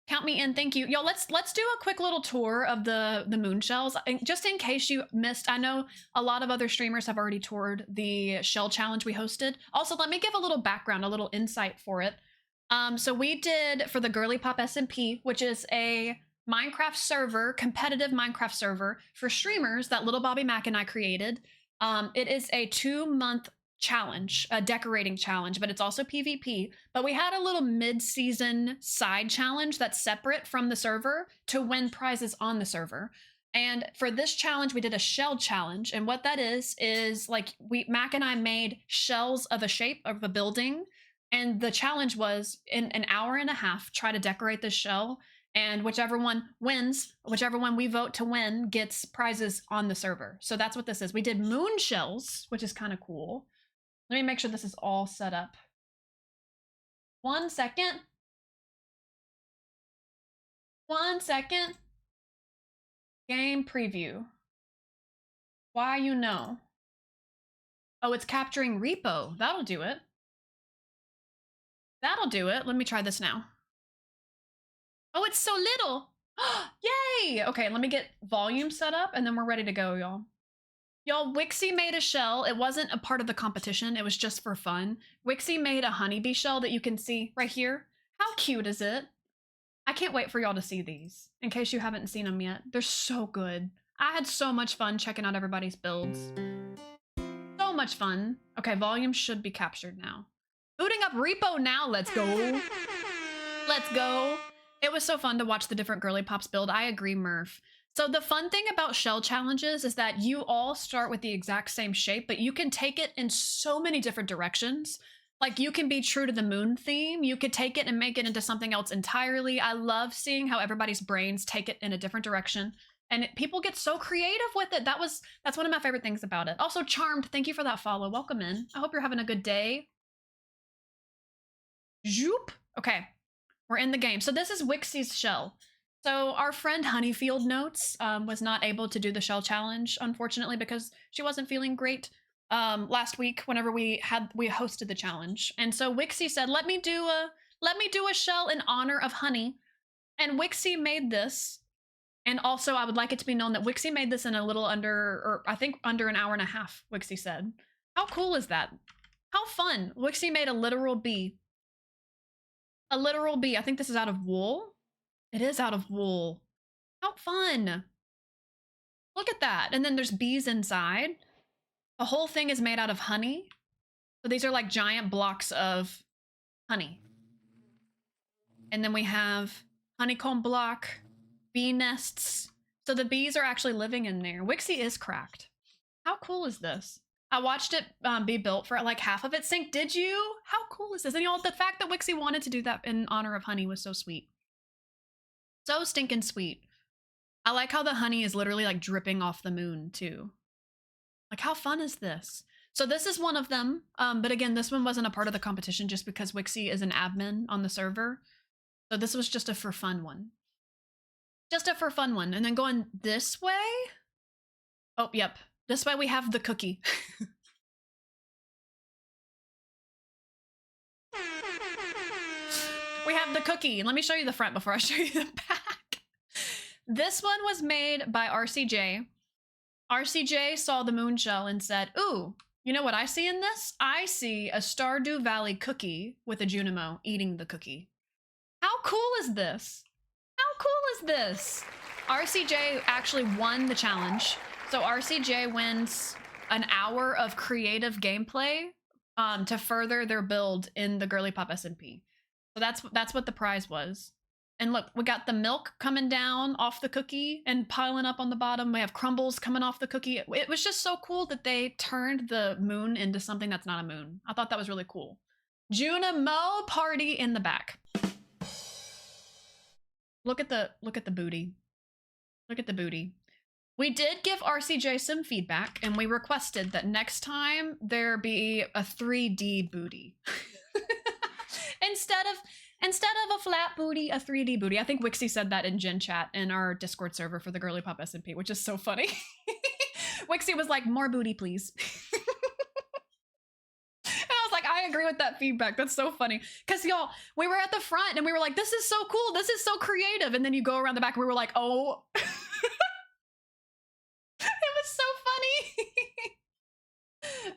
Count me in. Thank you. Y'all, let's do a quick little tour of the moon shells. Just in case you missed, I know a lot of other streamers have already toured the shell challenge we hosted. Also, let me give a little background, a little insight for it. So we did for the Girlypop SMP, which is a Minecraft server, competitive Minecraft server for streamers that Little Bobby Mac and I created. It is a 2-month challenge, a decorating challenge, but it's also PvP. But we had a little mid-season side challenge that's separate from the server to win prizes on the server. And for this challenge, we did a shell challenge. And what that is like Mac and I made shells of a shape of a building. And the challenge was in an hour and a half, try to decorate this shell. And whichever one wins, whichever one we vote to win gets prizes on the server. So that's what this is. We did moon shells, which is kind of cool. Let me make sure this is all set up. 1 second. 1 second. Game preview. Why you know? Oh, it's capturing repo. That'll do it. That'll do it. Let me try this now. Oh, it's so little. Yay! Okay, let me get volume set up and then we're ready to go, y'all. Y'all, Wixie made a shell. It wasn't a part of the competition. It was just for fun. Wixie made a honeybee shell that you can see right here. How cute is it? I can't wait for y'all to see these, in case you haven't seen them yet. They're so good. I had so much fun checking out everybody's builds. So much fun. Okay, volume should be captured now. Booting up repo now. Let's go. Let's go. It was so fun to watch the different Girlypops build. I agree, Murph. So the fun thing about shell challenges is that you all start with the exact same shape, but you can take it in so many different directions. Like you can be true to the moon theme. You could take it and make it into something else entirely. I love seeing how everybody's brains take it in a different direction. And people get so creative with it. That's one of my favorite things about it. Also, Charmed, thank you for that follow. Welcome in. I hope you're having a good day. Zoop. Okay, we're in the game. So this is Wixie's shell. So our friend Honeyfield Notes was not able to do the shell challenge, unfortunately, because she wasn't feeling great last week whenever we hosted the challenge. And so Wixie said, let me do a shell in honor of Honey. And Wixie made this. And also I would like it to be known that Wixie made this in a little under, or I think under an hour and a half, Wixie said. How cool is that? How fun. Wixie made a literal bee. A literal bee. I think this is out of wool. It is out of wool. How fun. Look at that. And then there's bees inside. The whole thing is made out of honey. So these are like giant blocks of honey. And then we have honeycomb block, bee nests. So the bees are actually living in there. Wixie is cracked. How cool is this? I watched it be built for like half of it sync. Did you? How cool is this? And y'all, the fact that Wixie wanted to do that in honor of Honey was so sweet. So stinking sweet. I like how the honey is literally like dripping off the moon too. Like how fun is this? So this is one of them. But again, this one wasn't a part of the competition just because Wixie is an admin on the server. So this was just a for fun one. Just a for fun one. And then going this way. Oh, yep. This way we have the cookie. We have the cookie. Let me show you the front before I show you the back. This one was made by RCJ. RCJ saw the moon shell and said, ooh, you know what I see in this? I see a Stardew Valley cookie with a Junimo eating the cookie. How cool is this? How cool is this? RCJ actually won the challenge. So RCJ wins an hour of creative gameplay to further their build in the Girlypop SMP. So that's what the prize was. And look, we got the milk coming down off the cookie and piling up on the bottom. We have crumbles coming off the cookie. It was just so cool that they turned the moon into something that's not a moon. I thought that was really cool. Juna Mo party in the back. Look at the booty. Look at the booty. We did give RCJ some feedback, and we requested that next time there be a 3D booty. Instead of a flat booty, a 3D booty. I think Wixie said that in Gen Chat in our Discord server for the Girlypop SMP, which is so funny. Wixie was like, more booty, please. And I was like, I agree with that feedback. That's so funny. Because, y'all, we were at the front and we were like, this is so cool. This is so creative. And then you go around the back and we were like, oh. It was so funny.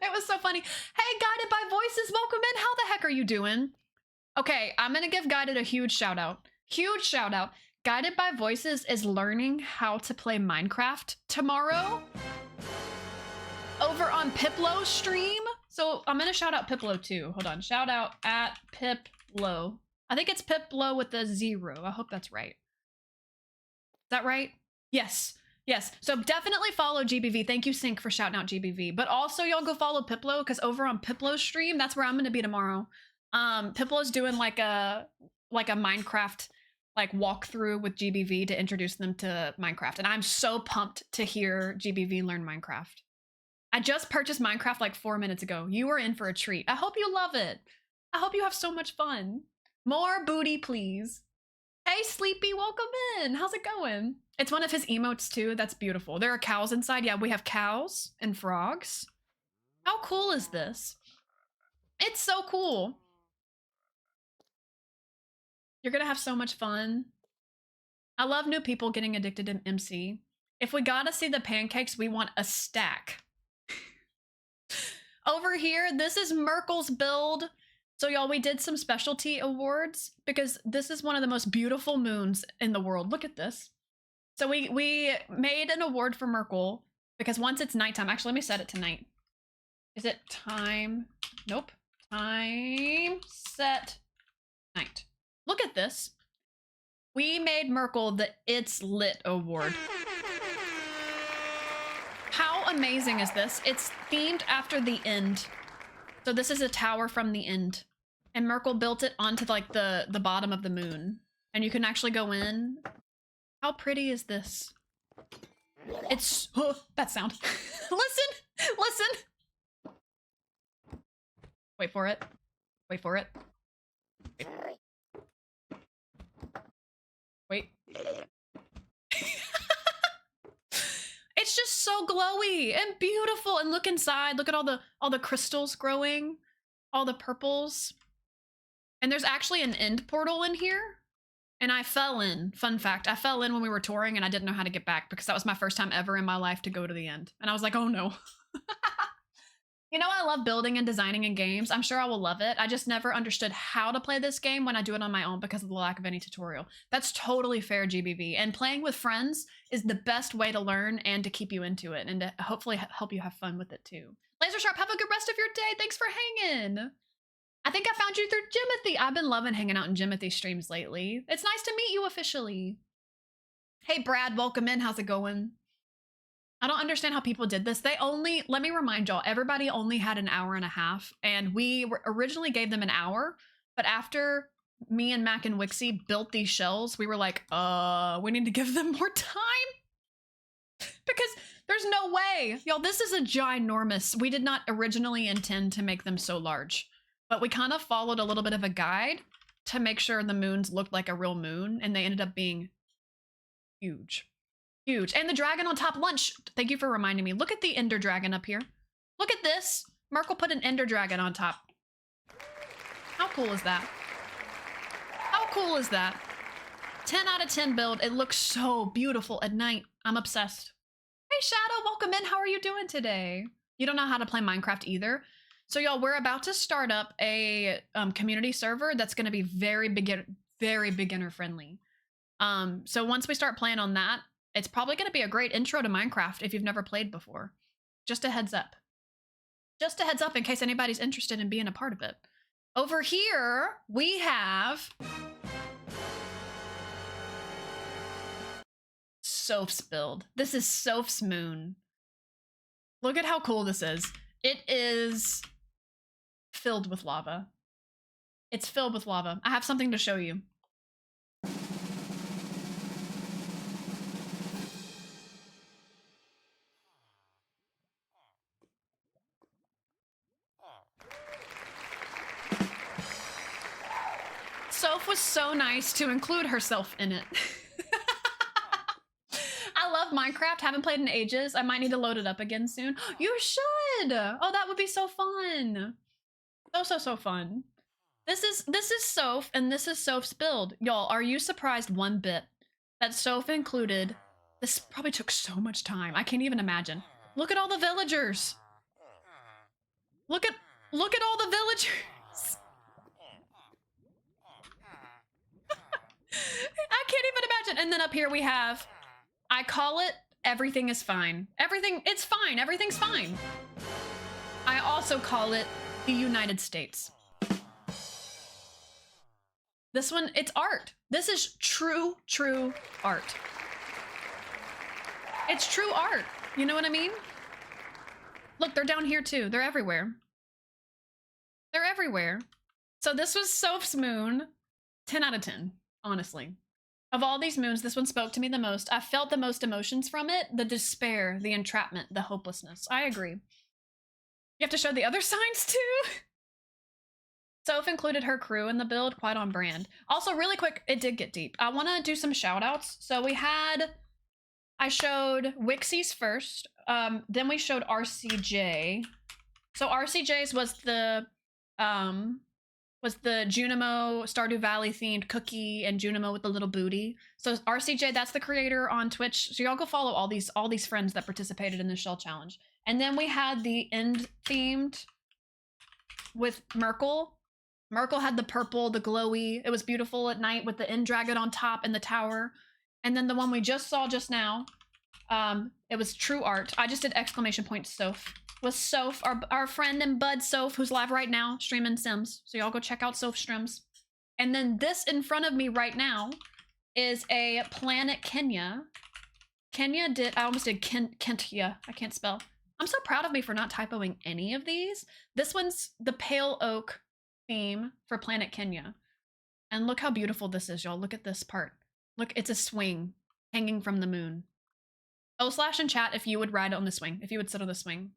It was so funny. Hey, Guided by Voices, welcome in. How the heck are you doing? Okay, I'm going to give Guided a huge shout out. Huge shout out. Guided by Voices is learning how to play Minecraft tomorrow over on Piplo's stream. So I'm going to shout out Piplo too. Hold on. Shout out at Piplo. I think it's Piplo with a 0. I hope that's right. Is that right? Yes. Yes. So definitely follow GBV. Thank you, Sync, for shouting out GBV. But also, y'all go follow Piplo, because over on Piplo's stream, that's where I'm going to be tomorrow. Piplo's doing like a Minecraft like walkthrough with GBV to introduce them to Minecraft. And I'm so pumped to hear GBV learn Minecraft. I just purchased Minecraft like 4 minutes ago. You are in for a treat. I hope you love it. I hope you have so much fun. More booty, please. Hey, Sleepy, welcome in. How's it going? It's one of his emotes too. That's beautiful. There are cows inside. Yeah, we have cows and frogs. How cool is this? It's so cool. You're gonna have so much fun. I love new people getting addicted to MC. If we gotta see the pancakes, we want a stack. Over here, this is Merkel's build. So y'all, we did some specialty awards because this is one of the most beautiful moons in the world. Look at this. So we made an award for Merkel because once it's nighttime, actually, let me set it to night. Is it time? Nope. Time, set, night. Look at this. We made Merkel the It's Lit award. How amazing is this? It's themed after the end. So this is a tower from the end. And Merkel built it onto like the bottom of the moon. And you can actually go in. How pretty is this? It's, oh, that sound. Listen, listen. Wait for it. Wait for it. Wait. It's just so glowy and beautiful. And look inside. Look at all the crystals growing, all the purples. And there's actually an end portal in here. And I fell in. Fun fact, I fell in when we were touring and I didn't know how to get back because that was my first time ever in my life to go to the end. And I was like, oh no. You know, I love building and designing in games. I'm sure I will love it. I just never understood how to play this game when I do it on my own because of the lack of any tutorial. That's totally fair, GBV. And playing with friends is the best way to learn and to keep you into it and to hopefully help you have fun with it too. Laser Sharp, have a good rest of your day. Thanks for hanging. I think I found you through Jimothy. I've been loving hanging out in Jimothy streams lately. It's nice to meet you officially. Hey, Brad, welcome in. How's it going? I don't understand how people did this. Let me remind y'all, everybody only had an hour and a half, and we originally gave them an hour, but after me and Mac and Wixie built these shells, we were like, we need to give them more time. Because there's no way. Y'all, this is a ginormous. We did not originally intend to make them so large, but we kind of followed a little bit of a guide to make sure the moons looked like a real moon, and they ended up being huge. Huge. And the dragon on top lunch. Thank you for reminding me. Look at the ender dragon up here. Look at this. Merkel put an ender dragon on top. How cool is that? How cool is that? 10 out of 10 build. It looks so beautiful at night. I'm obsessed. Hey, Shadow, welcome in. How are you doing today? You don't know how to play Minecraft either. So y'all, we're about to start up a community server that's going to be very beginner friendly. So once we start playing on that, it's probably going to be a great intro to Minecraft if you've never played before. Just a heads up. Just a heads up in case anybody's interested in being a part of it. Over here, we have Soph's build. This is Soph's moon. Look at how cool this is. It is filled with lava. It's filled with lava. I have something to show you. Soph was so nice to include herself in it. I love Minecraft. Haven't played in ages. I might need to load it up again soon. You should. Oh, that would be so fun. So fun. This is Soph, and this is Soph's build. Y'all, are you surprised one bit that Soph included? This probably took so much time. I can't even imagine. Look at all the villagers. Look at all the villagers. I can't even imagine. And then up here we have, I call it everything is fine. It's fine. Everything's fine. I also call it the United States. This one, it's art. This is true art. It's true art. You know what I mean? Look, they're down here too. They're everywhere. They're everywhere. So this was Soph's moon. 10 out of 10, honestly. Of all these moons, this one spoke to me the most. I felt the most emotions from it. The despair, the entrapment, the hopelessness. I agree. You have to show the other signs too? Soph included her crew in the build, quite on brand. Also, really quick, it did get deep. I want to do some shout outs. So I showed Wixie's first, then we showed RCJ. So RCJ's was the Junimo Stardew Valley themed cookie and Junimo with the little booty. So RCJ, that's the creator on Twitch. So y'all go follow all these friends that participated in the shell challenge. And then we had the end themed with Merkel. Merkel had the purple, the glowy. It was beautiful at night with the end dragon on top and the tower. And then the one we just saw just now, it was true art. I just did exclamation point Soph. Was Soph, our friend and bud Soph, who's live right now, streaming Sims. So y'all go check out Soph streams. And then this in front of me right now is a Planet Kenya. I almost did Kentya. I can't spell. I'm so proud of me for not typoing any of these. This one's the Pale Oak theme for Planet Kenya. And look how beautiful this is, y'all. Look at this part. Look, it's a swing hanging from the moon. / in chat if you would ride on the swing, if you would sit on the swing.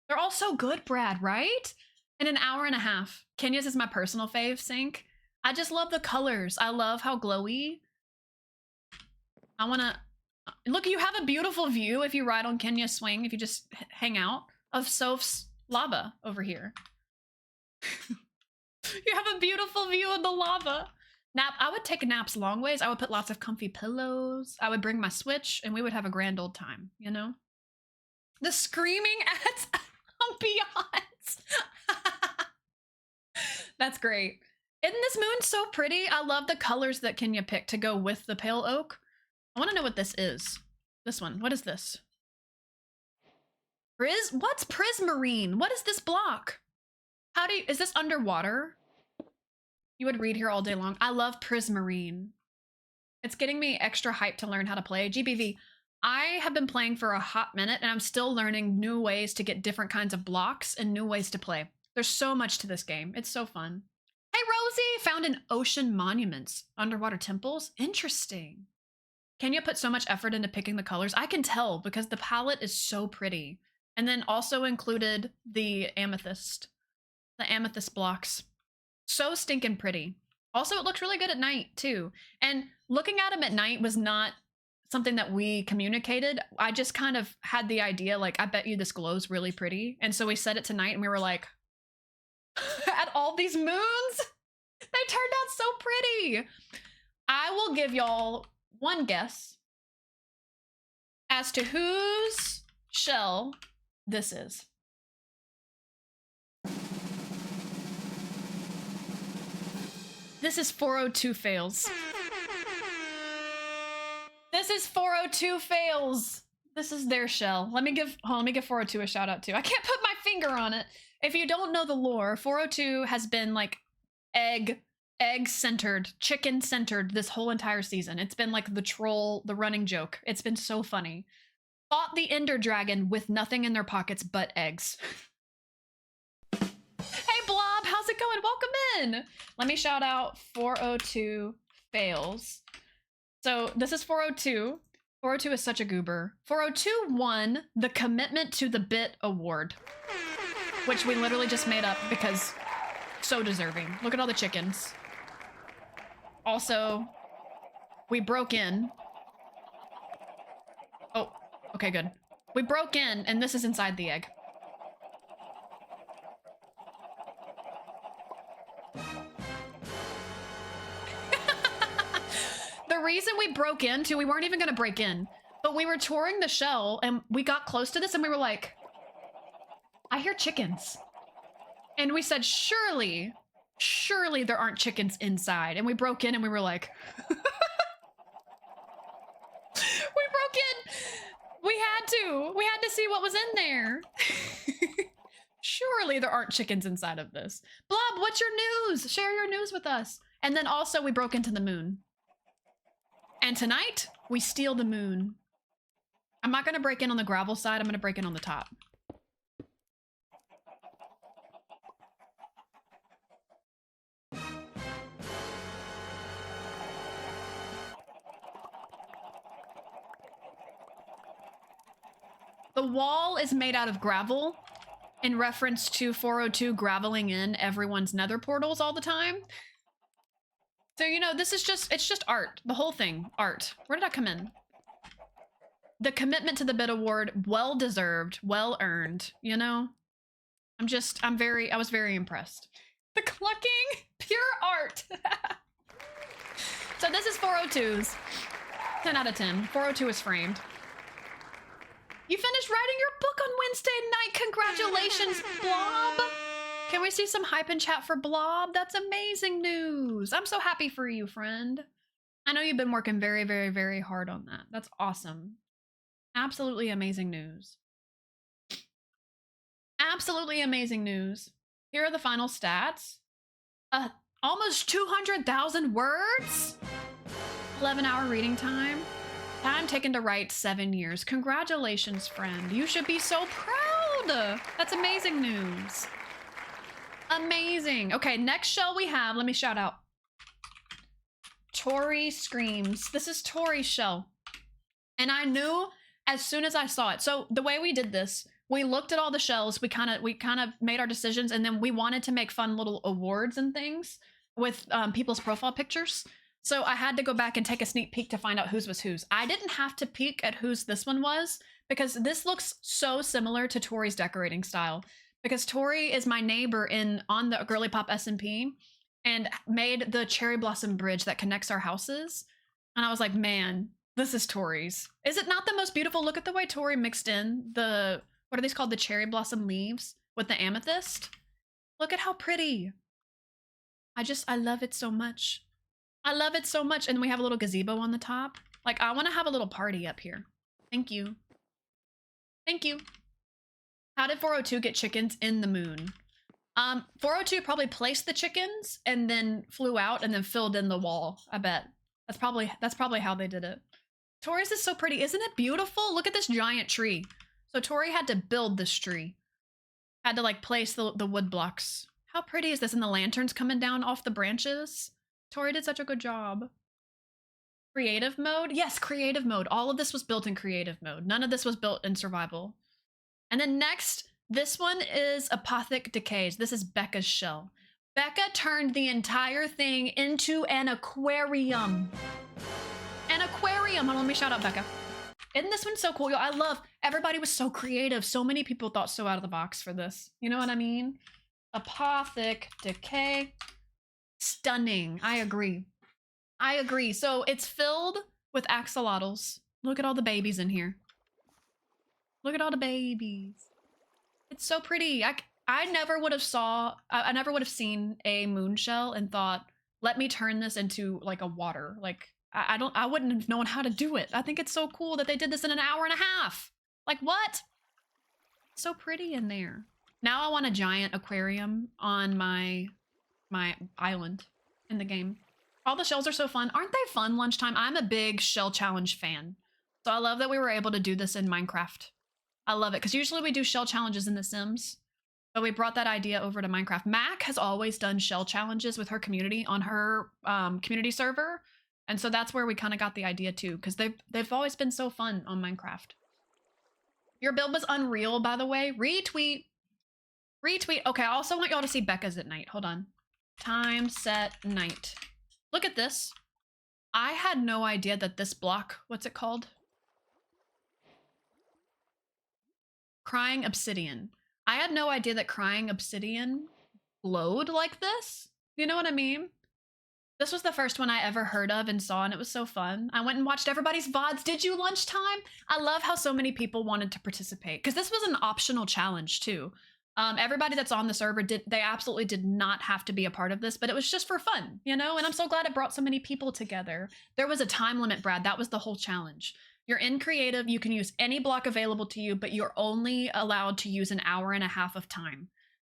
They're all so good, Brad, right? In an hour and a half. Kenya's is my personal fave sync. I just love the colors. I love how glowy. I wanna... Look, you have a beautiful view if you ride on Kenya's swing, if you just hang out, of Soph's lava over here. You have a beautiful view of the lava. Nap, I would take naps long ways. I would put lots of comfy pillows. I would bring my Switch and we would have a grand old time, you know? The screaming at ambiance. That's great. Isn't this moon so pretty? I love the colors that Kenya picked to go with the Pale Oak. I want to know what this is. This one. What is this? What's prismarine? What is this block? Is this underwater? You would read here all day long. I love prismarine. It's getting me extra hyped to learn how to play. GBV, I have been playing for a hot minute and I'm still learning new ways to get different kinds of blocks and new ways to play. There's so much to this game. It's so fun. Hey, Rosie, found in ocean monuments, underwater temples. Interesting. Kenya put so much effort into picking the colors. I can tell because the palette is so pretty. And then also included the amethyst blocks. So stinking pretty. Also, it looks really good at night too. And looking at them at night was not something that we communicated. I just kind of had the idea, like, I bet you this glows really pretty. And so we set it to night and we were like, at all these moons, they turned out so pretty. I will give y'all one guess as to whose shell this is. This is 402 fails. This is 402 fails. This is their shell. Let me give 402 a shout out too. I can't put my finger on it. If you don't know the lore, 402 has been like egg egg-centered, chicken-centered this whole entire season. It's been like the troll, the running joke. It's been so funny. Fought the Ender Dragon with nothing in their pockets but eggs. Hey Blob, how's it going? Welcome in. Let me shout out 402 fails. So this is 402. 402 is such a goober. 402 won the Commitment to the Bit Award, which we literally just made up because so deserving. Look at all the chickens. Also, we broke in. Oh, okay, good. We broke in, and this is inside the egg. The reason we broke into, we weren't even gonna break in, but we were touring the shell, and we got close to this, and we were like, I hear chickens. And we said, surely there aren't chickens inside. And we broke in and we were like, we broke in. We had to see what was in there. Surely there aren't chickens inside of this. Blob, what's your news? Share your news with us. And then also we broke into the moon. And tonight we steal the moon. I'm not gonna break in on the gravel side. I'm gonna break in on the top. The wall is made out of gravel in reference to 402 graveling in everyone's nether portals all the time. So, you know, this is it's just art. The whole thing, art. Where did I come in? The Commitment to the Bit Award, well deserved, well earned, you know? I was very impressed. The clucking, pure art. So this is 402's. 10 out of 10. 402 is framed. You finished writing your book on Wednesday night. Congratulations, Blob. Can we see some hype in chat for Blob? That's amazing news. I'm so happy for you, friend. I know you've been working very, very, very hard on that. That's awesome. Absolutely amazing news. Absolutely amazing news. Here are the final stats. Almost 200,000 words. 11-hour reading time. Time taken to write 7 years. Congratulations, friend. You should be so proud. That's amazing news. Amazing. Okay, next shell we have, let me shout out. Tori Screams. This is Tori's shell. And I knew as soon as I saw it. So the way we did this, we looked at all the shells, we kind of made our decisions, and then we wanted to make fun little awards and things with people's profile pictures. So I had to go back and take a sneak peek to find out whose was whose. I didn't have to peek at whose this one was because this looks so similar to Tori's decorating style. Because Tori is my neighbor on the Girlypop SMP and made the cherry blossom bridge that connects our houses. And I was like, man, this is Tori's. Is it not the most beautiful? Look at the way Tori mixed in the, what are these called? The cherry blossom leaves with the amethyst. Look at how pretty. I love it so much. I love it so much. And we have a little gazebo on the top. Like, I want to have a little party up here. Thank you. Thank you. How did 402 get chickens in the moon? 402 probably placed the chickens and then flew out and then filled in the wall, I bet. That's probably how they did it. Tori's is so pretty. Isn't it beautiful? Look at this giant tree. So Tori had to build this tree. Had to like place the wood blocks. How pretty is this? And the lanterns coming down off the branches. Tori did such a good job. Creative mode? Yes, creative mode. All of this was built in creative mode. None of this was built in survival. And then next, this one is Apothic Decays. This is Becca's shell. Becca turned the entire thing into an aquarium. An aquarium. Hold on, let me shout out Becca. Isn't this one so cool? Yo, everybody was so creative. So many people thought so out of the box for this. You know what I mean? Apothic Decay. Stunning. I agree. I agree. So it's filled with axolotls. Look at all the babies in here. Look at all the babies. It's so pretty. I never would have seen a moon shell and thought, let me turn this into like a water. Like I wouldn't have known how to do it. I think it's so cool that they did this in an hour and a half. Like what? So pretty in there. Now I want a giant aquarium on my island in the game. All the shells are so fun. Aren't they fun lunchtime? I'm a big shell challenge fan. So I love that we were able to do this in Minecraft. I love it, because usually we do shell challenges in The Sims, but we brought that idea over to Minecraft. Mac has always done shell challenges with her community on her community server, and so that's where we kind of got the idea too, because they've always been so fun on Minecraft. Your build was unreal, by the way. Retweet. Retweet. Okay, I also want y'all to see Becca's at night. Hold on. Time, set, night. Look at this. I had no idea that this block, what's it called? Crying Obsidian. I had no idea that Crying Obsidian glowed like this. You know what I mean? This was the first one I ever heard of and saw, and it was so fun. I went and watched everybody's VODs. Did you lunchtime? I love how so many people wanted to participate, because this was an optional challenge too. Everybody that's on the server, they absolutely did not have to be a part of this, but it was just for fun, you know? And I'm so glad it brought so many people together. There was a time limit, Brad. That was the whole challenge. You're in creative, you can use any block available to you, but you're only allowed to use an hour and a half of time.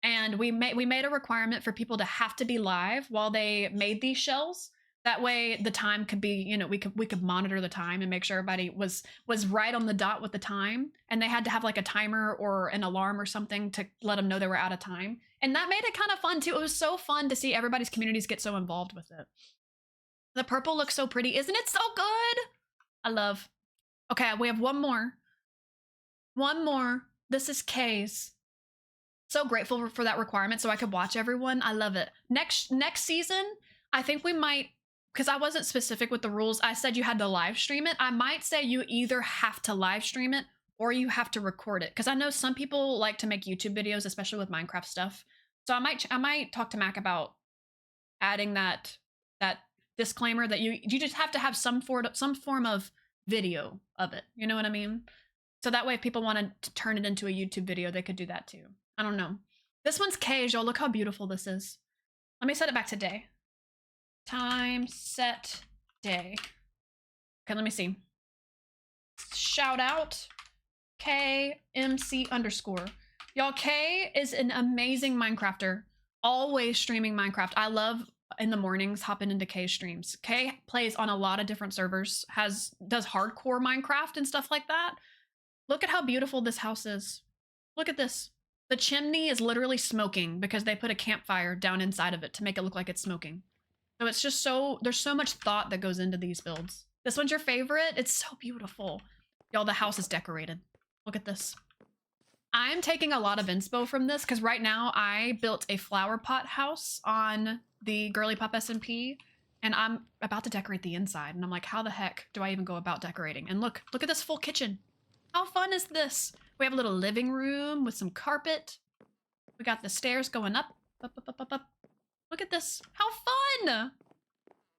And we made a requirement for people to have to be live while they made these shells. That way the time could be, you know, we could monitor the time and make sure everybody was right on the dot with the time. And they had to have like a timer or an alarm or something to let them know they were out of time. And that made it kind of fun too. It was so fun to see everybody's communities get so involved with it. The purple looks so pretty. Isn't it so good? I love. Okay, we have one more. One more. This is Kay's. So grateful for that requirement so I could watch everyone. I love it. Next season, I think we might, because I wasn't specific with the rules. I said you had to live stream it. I might say you either have to live stream it or you have to record it, because I know some people like to make YouTube videos, especially with Minecraft stuff. So I might talk to Mac about adding that disclaimer that you just have to have some form of video of it. You know what I mean? So that way if people wanted to turn it into a YouTube video, they could do that too. I don't know. This one's Kay, y'all. Look how beautiful this is. Let me set it back to day. Time, set, day. Okay, let me see. Shout out KMC_. Y'all, Kay is an amazing Minecrafter. Always streaming Minecraft. I love in the mornings hopping into Kay's streams. Kay plays on a lot of different servers, does hardcore Minecraft and stuff like that. Look at how beautiful this house is. Look at this. The chimney is literally smoking because they put a campfire down inside of it to make it look like it's smoking. So it's just there's so much thought that goes into these builds. This one's your favorite? It's so beautiful. Y'all, the house is decorated. Look at this. I'm taking a lot of inspo from this because right now I built a flower pot house on the Girlypop SMP and I'm about to decorate the inside. And I'm like, how the heck do I even go about decorating? And look at this full kitchen. How fun is this? We have a little living room with some carpet. We got the stairs going up. Look at this. How fun!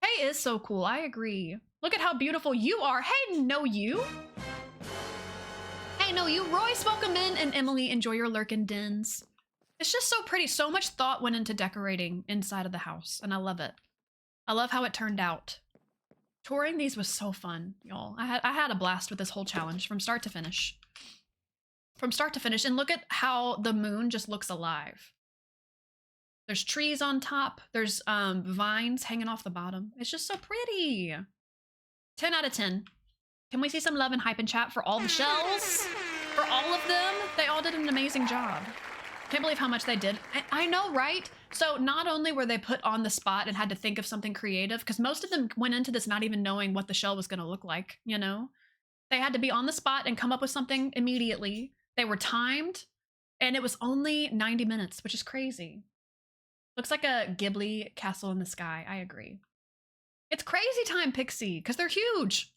Hey is so cool. I agree. Look at how beautiful you are. Hey, no you. Hey, no you. Royce, welcome in. And Emily, enjoy your lurkin' dens. It's just so pretty. So much thought went into decorating inside of the house. And I love it. I love how it turned out. Touring these was so fun, y'all. I had a blast with this whole challenge from start to finish. From start to finish. And look at how the moon just looks alive. There's trees on top. There's vines hanging off the bottom. It's just so pretty. 10 out of 10. Can we see some love and hype in chat for all the shells? For all of them? They all did an amazing job. Can't believe how much they did. I know, right? So not only were they put on the spot and had to think of something creative, because most of them went into this not even knowing what the shell was going to look like, you know? They had to be on the spot and come up with something immediately. They were timed, and it was only 90 minutes, which is crazy. Looks like a Ghibli castle in the sky. I agree. It's crazy time, Pixie, because they're huge.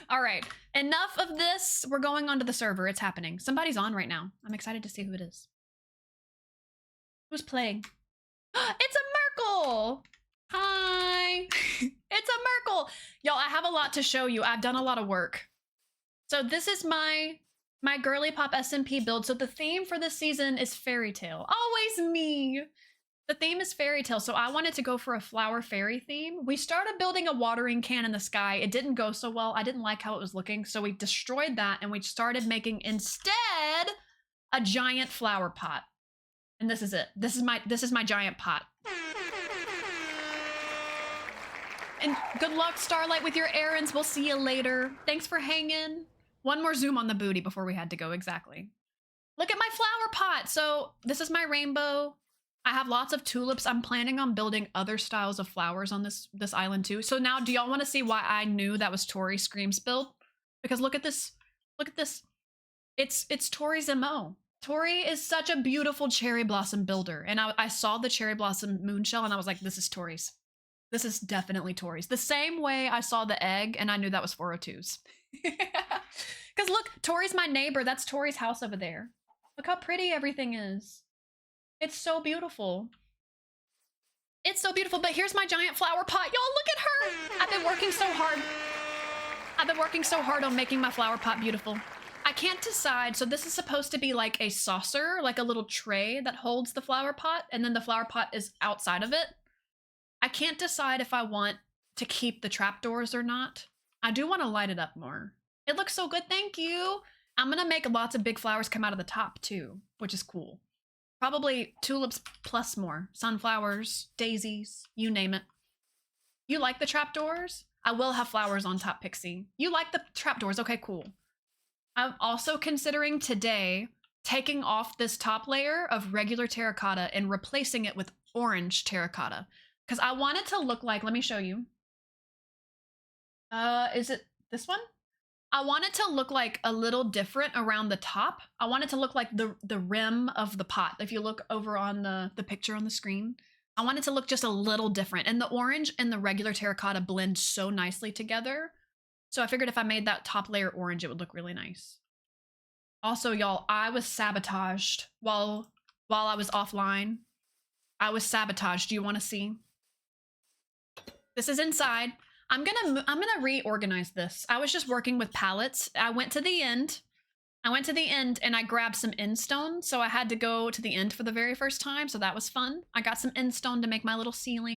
All right, enough of this. We're going onto the server. It's happening. Somebody's on right now. I'm excited to see who it is. Who's playing? It's a Merkle! Hi! It's a Merkle! Y'all, I have a lot to show you. I've done a lot of work. So this is my Girlypop SMP build. So the theme for this season is Fairytale. Always me! The theme is Fairytale, so I wanted to go for a flower fairy theme. We started building a watering can in the sky. It didn't go so well. I didn't like how it was looking, so we destroyed that and we started making instead a giant flower pot. And this is it. This is my giant pot. And good luck, Starlight, with your errands. We'll see you later. Thanks for hanging. One more zoom on the booty before we had to go, exactly. Look at my flower pot. So this is my rainbow. I have lots of tulips. I'm planning on building other styles of flowers on this island too. So now do y'all want to see why I knew that was Tori Scream's build? Because look at this. Look at this. It's Tori's MO. Tori is such a beautiful cherry blossom builder. And I saw the cherry blossom moonshell and I was like, this is Tori's. This is definitely Tori's. The same way I saw the egg and I knew that was 402's. Because look, Tori's my neighbor. That's Tori's house over there. Look how pretty everything is. It's so beautiful. It's so beautiful, but here's my giant flower pot. Y'all, look at her. I've been working so hard. I've been working so hard on making my flower pot beautiful. I can't decide. So this is supposed to be like a saucer, like a little tray that holds the flower pot, and then the flower pot is outside of it. I can't decide if I want to keep the trapdoors or not. I do want to light it up more. It looks so good, thank you. I'm gonna make lots of big flowers come out of the top too, which is cool. Probably tulips plus more. Sunflowers, daisies, you name it. You like the trapdoors? I will have flowers on top, Pixie. You like the trapdoors? Okay, cool. I'm also considering today taking off this top layer of regular terracotta and replacing it with orange terracotta. Because I want it to look like, let me show you. Is it this one? I want it to look like a little different around the top. I want it to look like the rim of the pot. If you look over on the picture on the screen, I want it to look just a little different. And the orange and the regular terracotta blend so nicely together. So I figured if I made that top layer orange, it would look really nice. Also, y'all, I was sabotaged while I was offline. I was sabotaged. Do you want to see? This is inside. I'm gonna reorganize this. I was just working with palettes. I went to the end and I grabbed some end stone. So I had to go to the end for the very first time. So that was fun. I got some end stone to make my little ceiling.